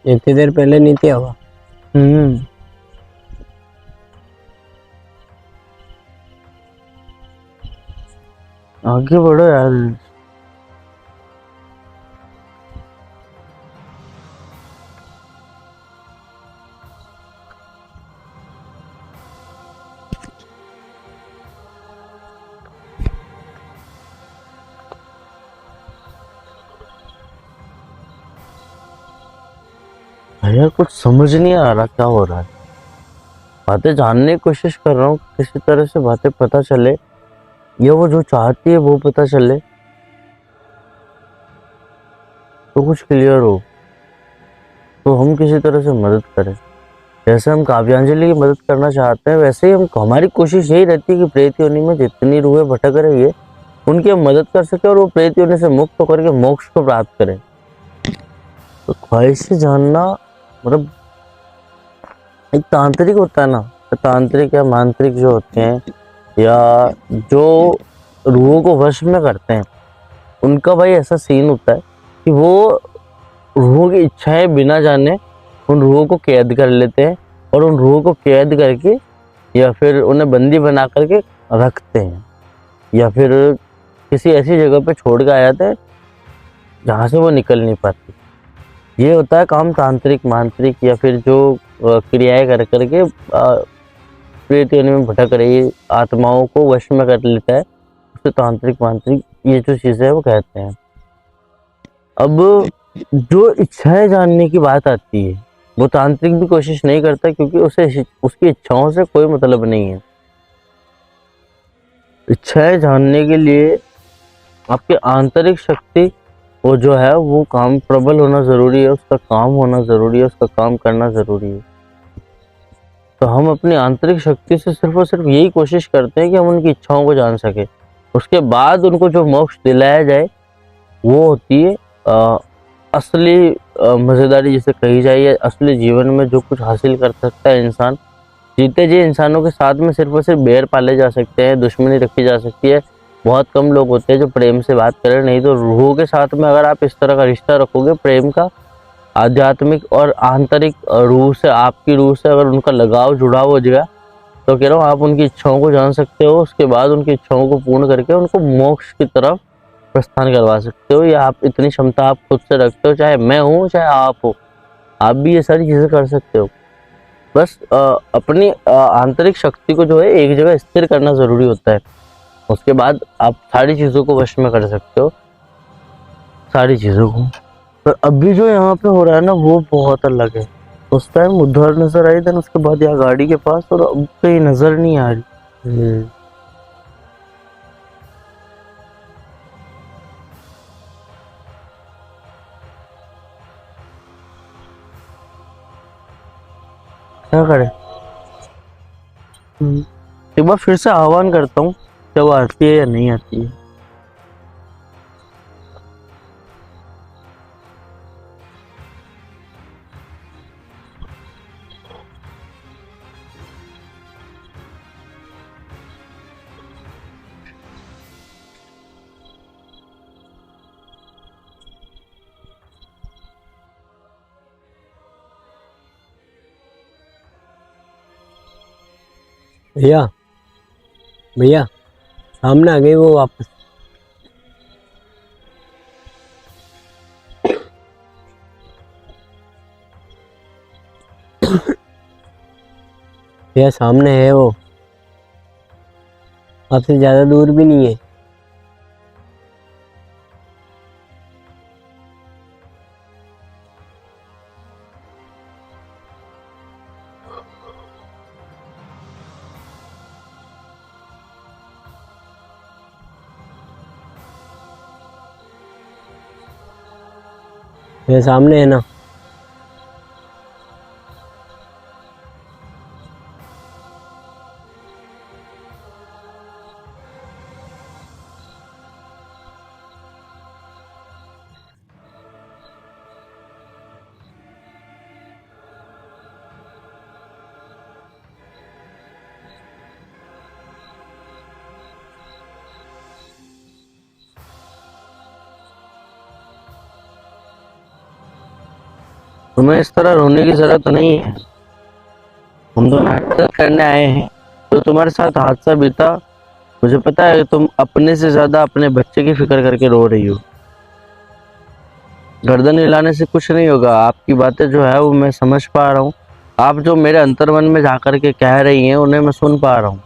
इतनी देर पहले नहीं थी हवा। हम्म। आगे बढ़ो यार। भैया कुछ समझ नहीं आ रहा क्या हो रहा है। बातें जानने की कोशिश कर रहा हूँ, किसी तरह से बातें पता चले, या वो जो चाहती है वो पता चले, तो कुछ क्लियर हो, तो हम किसी तरह से मदद करें। जैसे हम काव्यांजलि की मदद करना चाहते हैं, वैसे ही हमारी कोशिश यही रहती है कि प्रेत योनि में जितनी रूहें भटक रही है उनकी हम मदद कर सके, और वो प्रेत योनि से मुक्त होकर के मोक्ष को प्राप्त करें। तो ख्वाहिशें जानना मतलब एक तांत्रिक होता है ना, तो तांत्रिक या मांत्रिक जो होते हैं, या जो रूहों को वश में करते हैं, उनका भाई ऐसा सीन होता है कि वो रूहों की इच्छाएं बिना जाने उन रूहों को कैद कर लेते हैं, और उन रूहों को कैद करके या फिर उन्हें बंदी बना करके रखते हैं, या फिर किसी ऐसी जगह पे छोड़ के आ जाते हैं जहाँ से वो निकल नहीं पाती। ये होता है काम तांत्रिक मांत्रिक, या फिर जो क्रियाएं कर करके प्रेत योनि में भटक रही आत्माओं को वश में कर लेता है, उसे तांत्रिक मांत्रिक ये जो चीजें है वो कहते हैं। अब जो इच्छाएं जानने की बात आती है, वो तांत्रिक भी कोशिश नहीं करता, क्योंकि उसे उसकी इच्छाओं से कोई मतलब नहीं है। इच्छाएं जानने के लिए आपकी आंतरिक शक्ति वो जो है वो काम प्रबल होना जरूरी है, उसका काम होना जरूरी है, उसका काम करना जरूरी है। तो हम अपनी आंतरिक शक्ति से सिर्फ और सिर्फ यही कोशिश करते हैं कि हम उनकी इच्छाओं को जान सके। उसके बाद उनको जो मोक्ष दिलाया जाए वो होती है असली मजेदारी जिसे कही जाए, या असली जीवन में जो कुछ हासिल कर सकता है इंसान। जीते जी इंसानों के साथ में सिर्फ और सिर्फ बैर पाले जा सकते हैं, दुश्मनी रखी जा सकती है। बहुत कम लोग होते हैं जो प्रेम से बात करें, नहीं तो रूहों के साथ में अगर आप इस तरह का रिश्ता रखोगे प्रेम का, आध्यात्मिक और आंतरिक रूह से, आपकी रूह से अगर उनका लगाव जुड़ाव हो जाएगा, तो कह रहा हूँ आप उनकी इच्छाओं को जान सकते हो। उसके बाद उनकी इच्छाओं को पूर्ण करके उनको मोक्ष की तरफ प्रस्थान करवा सकते हो, या आप इतनी क्षमता आप खुद से रखते हो, चाहे मैं हूँ चाहे आप हो, आप भी ये सारी चीजें कर सकते हो। बस अपनी आंतरिक शक्ति को जो है एक जगह स्थिर करना जरूरी होता है। उसके बाद आप सारी चीज़ों को वश में कर सकते हो, सारी चीज़ों को। पर अभी जो यहाँ पे हो रहा है ना वो बहुत अलग है। उस टाइम उधर नजर आई, देन उसके बाद यहाँ गाड़ी के पास, और अब कहीं नजर नहीं आ रही। हम्म। क्या करें? एक बार फिर से आह्वान करता हूँ, क्या वो आती है या नहीं आती है। भैया भैया सामने आ गई वो वापस। भैया सामने है वो, आपसे ज्यादा दूर भी नहीं है। भैया सामने है ना। तुम्हें इस तरह रोने की जरूरत नहीं है। हम तो नाटक करने आए हैं। तो तुम्हारे साथ हादसा बीता, मुझे पता है तुम अपने से ज्यादा अपने बच्चे की फिक्र करके रो रही हो। गर्दन हिलाने से कुछ नहीं होगा। आपकी बातें जो है वो मैं समझ पा रहा हूँ। आप जो मेरे अंतर्मन में जाकर के कह रही हैं उन्हें मैं सुन पा रहा हूँ।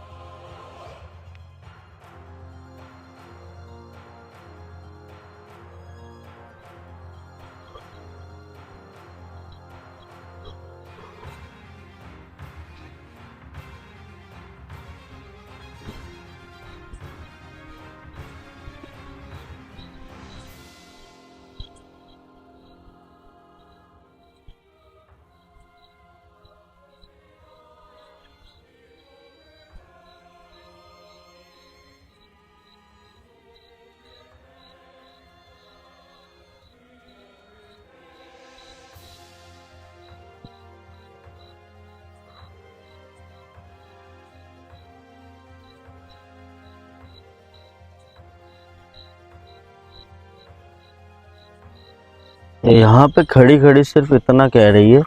यहाँ पे खड़ी खड़ी सिर्फ इतना कह रही है,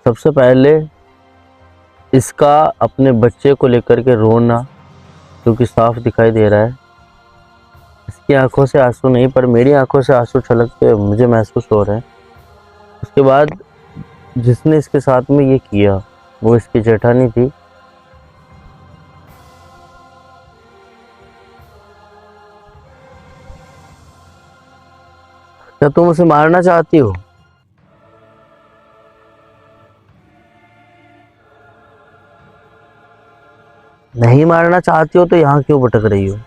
सबसे पहले इसका अपने बच्चे को लेकर के रोना जो कि साफ दिखाई दे रहा है। इसकी आंखों से आंसू नहीं पर मेरी आंखों से आंसू छलकते मुझे महसूस हो रहे हैं। उसके बाद जिसने इसके साथ में ये किया वो इसकी जेठानी थी। क्या तुम उसे मारना चाहती हो? नहीं मारना चाहती हो तो यहाँ क्यों भटक रही हो?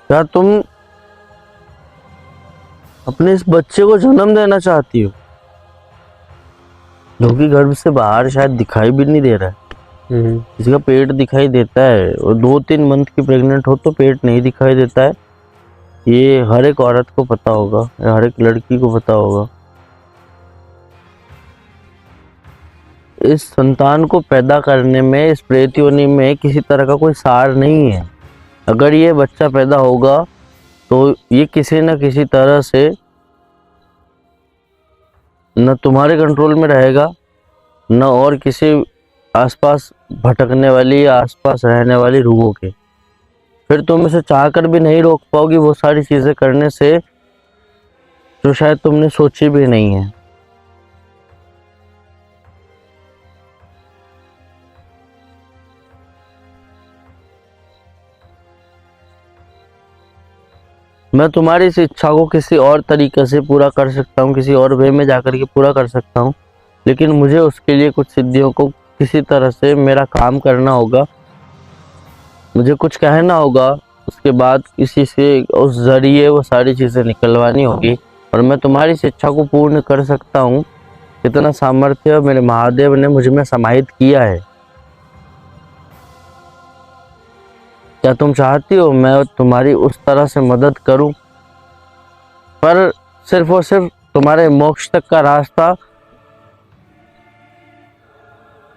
क्या तुम अपने इस बच्चे को जन्म देना चाहती हो जो कि गर्भ से बाहर शायद दिखाई भी नहीं दे रहा है? इसका पेट दिखाई देता है और 2-3 मंथ की प्रेग्नेंट हो तो पेट नहीं दिखाई देता है। ये हर एक औरत को पता होगा, हर एक लड़की को पता होगा। इस संतान को पैदा करने में, इस प्रेत योनि में किसी तरह का कोई सार नहीं है। अगर ये बच्चा पैदा होगा तो ये किसी न किसी तरह से न तुम्हारे कंट्रोल में रहेगा न और किसी आसपास भटकने वाली या आसपास रहने वाली रूहों के, फिर तुम इसे चाहकर भी नहीं रोक पाओगी वो सारी चीजें करने से जो शायद तुमने सोची भी नहीं है। मैं तुम्हारी इस इच्छा को किसी और तरीके से पूरा कर सकता हूँ, किसी और वे में जाकर के पूरा कर सकता हूँ, लेकिन मुझे उसके लिए कुछ सिद्धियों को किसी तरह से मेरा काम करना होगा, मुझे कुछ कहना होगा, उसके बाद किसी से उस जरिए वो सारी चीजें निकलवानी होगी, और मैं तुम्हारी इस इच्छा को पूर्ण कर सकता हूँ। इतना सामर्थ्य मेरे महादेव ने मुझ में समाहित किया है। क्या तुम चाहती हो मैं तुम्हारी उस तरह से मदद करूं, पर सिर्फ और सिर्फ तुम्हारे मोक्ष तक का रास्ता,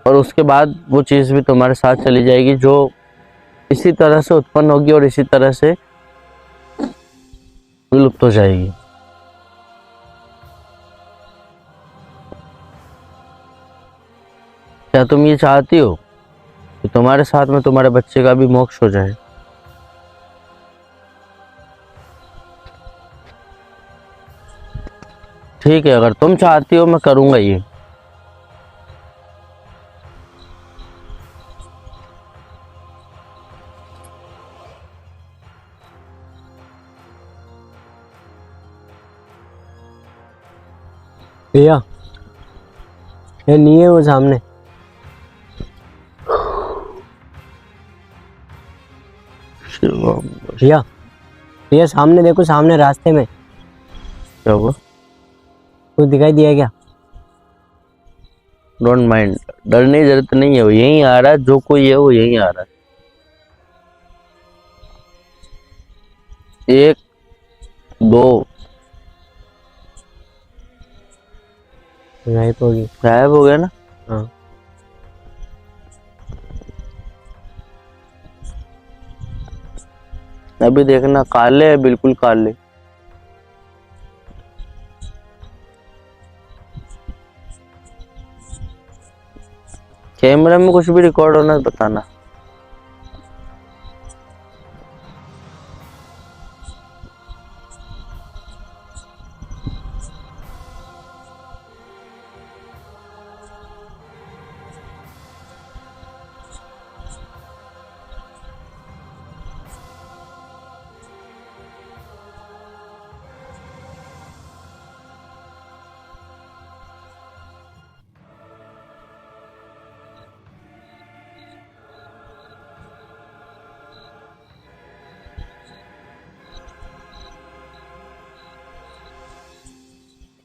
और उसके बाद वो चीज भी तुम्हारे साथ चली जाएगी जो इसी तरह से उत्पन्न होगी और इसी तरह से विलुप्त हो जाएगी। क्या तुम ये चाहती हो कि तुम्हारे साथ में तुम्हारे बच्चे का भी मोक्ष हो जाए? ठीक है, अगर तुम चाहती हो मैं करूंगा ये। भैया ये नहीं है वो सामने। भैया भैया सामने देखो, सामने रास्ते में क्या हुआ? कुछ दिखाई दिया क्या? डोंट माइंड, डरने की जरूरत नहीं है, वो यहीं आ रहा है, जो कोई है वो यहीं आ रहा है। एक दो गायब होगी। गायब हो गया ना? हाँ अभी देखना, काले है, बिल्कुल काले। कैमरे में कुछ भी रिकॉर्ड होना तो बताना।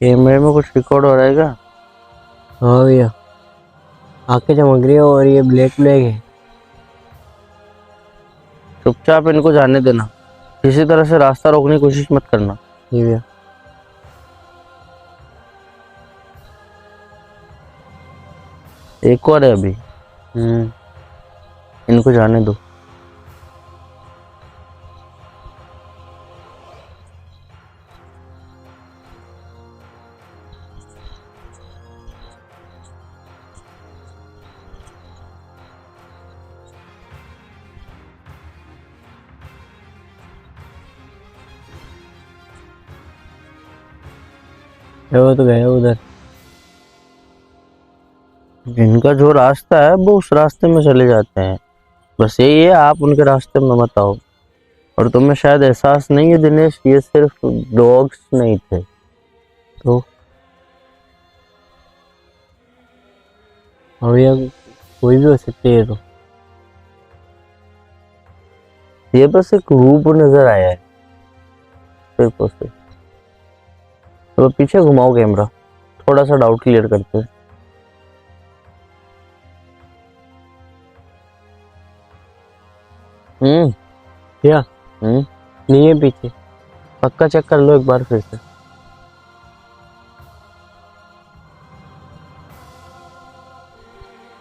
कैमरे में कुछ रिकॉर्ड हो रहा है क्या? हाँ भैया, आंखें चमक रही है और ये ब्लैक ब्लैक है। चुपचाप इनको जाने देना, किसी तरह से रास्ता रोकने की कोशिश मत करना। जी भैया। एक और है अभी, इनको जाने दो। वो तो गया उधर। इनका जो रास्ता है वो उस रास्ते में चले जाते हैं, बस यही है, आप उनके रास्ते में मत आओ। और तुम्हें शायद एहसास नहीं है दिनेश, ये सिर्फ डॉग्स नहीं थे, तो हाँ भैया, कोई भी हो सकती है। तो ये बस एक रूप नजर आया है सिर्फ और सिर्फ। तो पीछे घुमाओ कैमरा, थोड़ा सा डाउट क्लियर करते हैं। भैया नहीं है पीछे। पक्का चेक कर लो एक बार फिर से।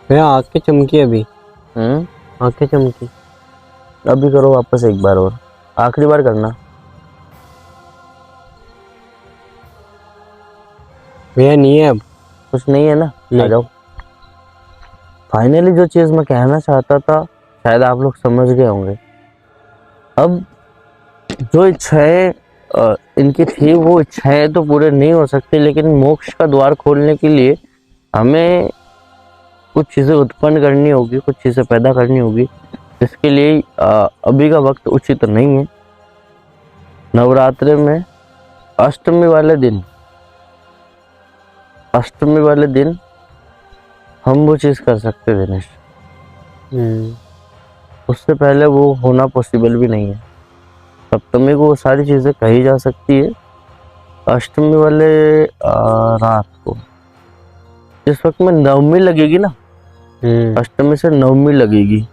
भैया आंखें चमकी अभी। आंखें चमकी। अभी करो वापस एक बार और, आखिरी बार करना। भैया नहीं है अब। कुछ नहीं है ना? आ जाओ। फाइनली जो चीज़ मैं कहना चाहता था शायद आप लोग समझ गए होंगे। अब जो इच्छाएं इनकी थी वो इच्छाएं तो पूरे नहीं हो सकती, लेकिन मोक्ष का द्वार खोलने के लिए हमें कुछ चीज़ें उत्पन्न करनी होगी, कुछ चीज़ें पैदा करनी होगी, जिसके लिए अभी का वक्त उचित नहीं है। नवरात्रि में अष्टमी वाले दिन हम वो चीज़ कर सकते हैं दिनेश। उससे पहले वो होना पॉसिबल भी नहीं है। सप्तमी को वो सारी चीज़ें कही जा सकती है, अष्टमी वाले रात को जिस वक्त में नवमी लगेगी ना, अष्टमी से नवमी लगेगी,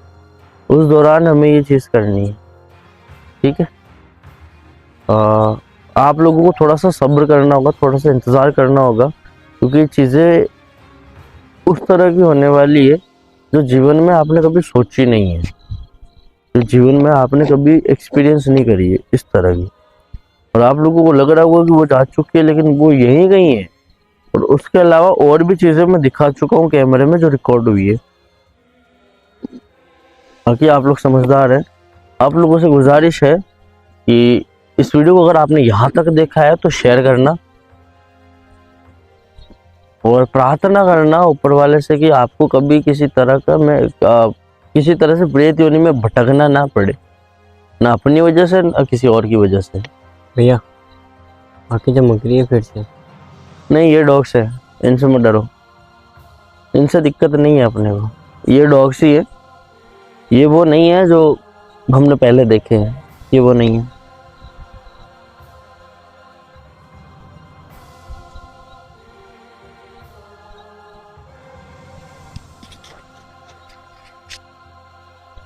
उस दौरान हमें ये चीज़ करनी है। ठीक है, आप लोगों को थोड़ा सा सब्र करना होगा, थोड़ा सा इंतज़ार करना होगा, क्योंकि चीज़ें उस तरह की होने वाली है जो जीवन में आपने कभी सोची नहीं है, जो जीवन में आपने कभी एक्सपीरियंस नहीं करी है इस तरह की। और आप लोगों को लग रहा होगा कि वो जा चुकी है, लेकिन वो यहीं कहीं है। और उसके अलावा और भी चीज़ें मैं दिखा चुका हूँ कैमरे में जो रिकॉर्ड हुई है। बाकी आप लोग समझदार हैं। आप लोगों से गुजारिश है कि इस वीडियो को अगर आपने यहाँ तक देखा है तो शेयर करना और प्रार्थना करना ऊपर वाले से कि आपको कभी किसी तरह से प्रेत योनि में भटकना ना पड़े, ना अपनी वजह से ना किसी और की वजह से। भैया आंखें चमक रही है फिर से। नहीं, ये डॉग्स है, इनसे मत डरो, इनसे दिक्कत नहीं है अपने को। ये डॉग्स ही है, ये वो नहीं है जो हमने पहले देखे हैं, ये वो नहीं है।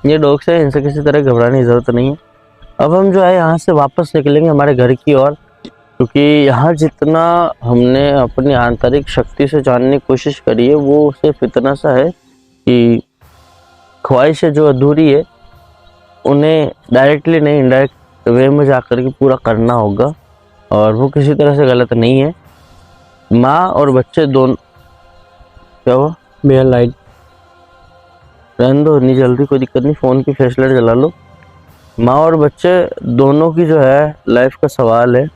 ये डॉग्स है, इनसे किसी तरह घबराने की जरूरत नहीं है। अब हम जो है यहाँ से वापस निकलेंगे हमारे घर की ओर, क्योंकि यहाँ जितना हमने अपनी आंतरिक शक्ति से जानने की कोशिश करी है वो सिर्फ इतना सा है कि ख्वाहिशें जो अधूरी है उन्हें डायरेक्टली नहीं इनडायरेक्ट वे में जाकर के पूरा करना होगा, और वो किसी तरह से गलत नहीं है। माँ और बच्चे दोनों, क्या हुआ भैया? लाइट रहने दो, नहीं जल्दी, कोई दिक्कत नहीं, फ़ोन की फ्लैश लाइट जला लो। माँ और बच्चे दोनों की जो है लाइफ का सवाल है,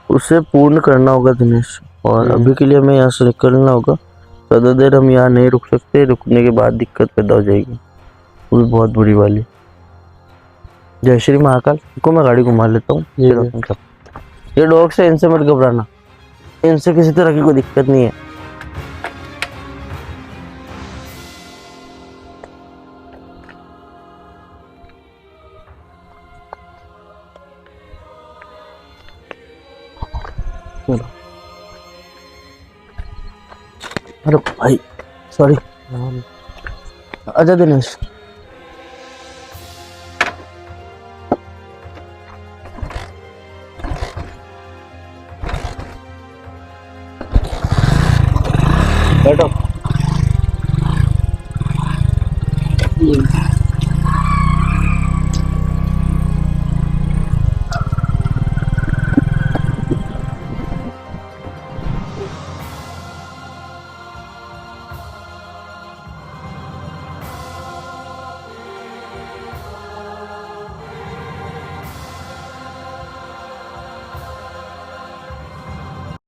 उसे पूर्ण करना होगा दिनेश। और अभी के लिए हमें यहाँ से निकलना होगा। ज़्यादा देर हम यहाँ नहीं रुक सकते, रुकने के बाद दिक्कत पैदा हो जाएगी, वो भी बहुत बुरी वाली। जय श्री महाकाल। को मैं गाड़ी घुमा लेता हूँ। ये डॉग्स है, इनसे मत घबराना, इनसे किसी तरह की कोई दिक्कत नहीं है। अरे भाई सॉरी, आजा दिनेश। बैठो।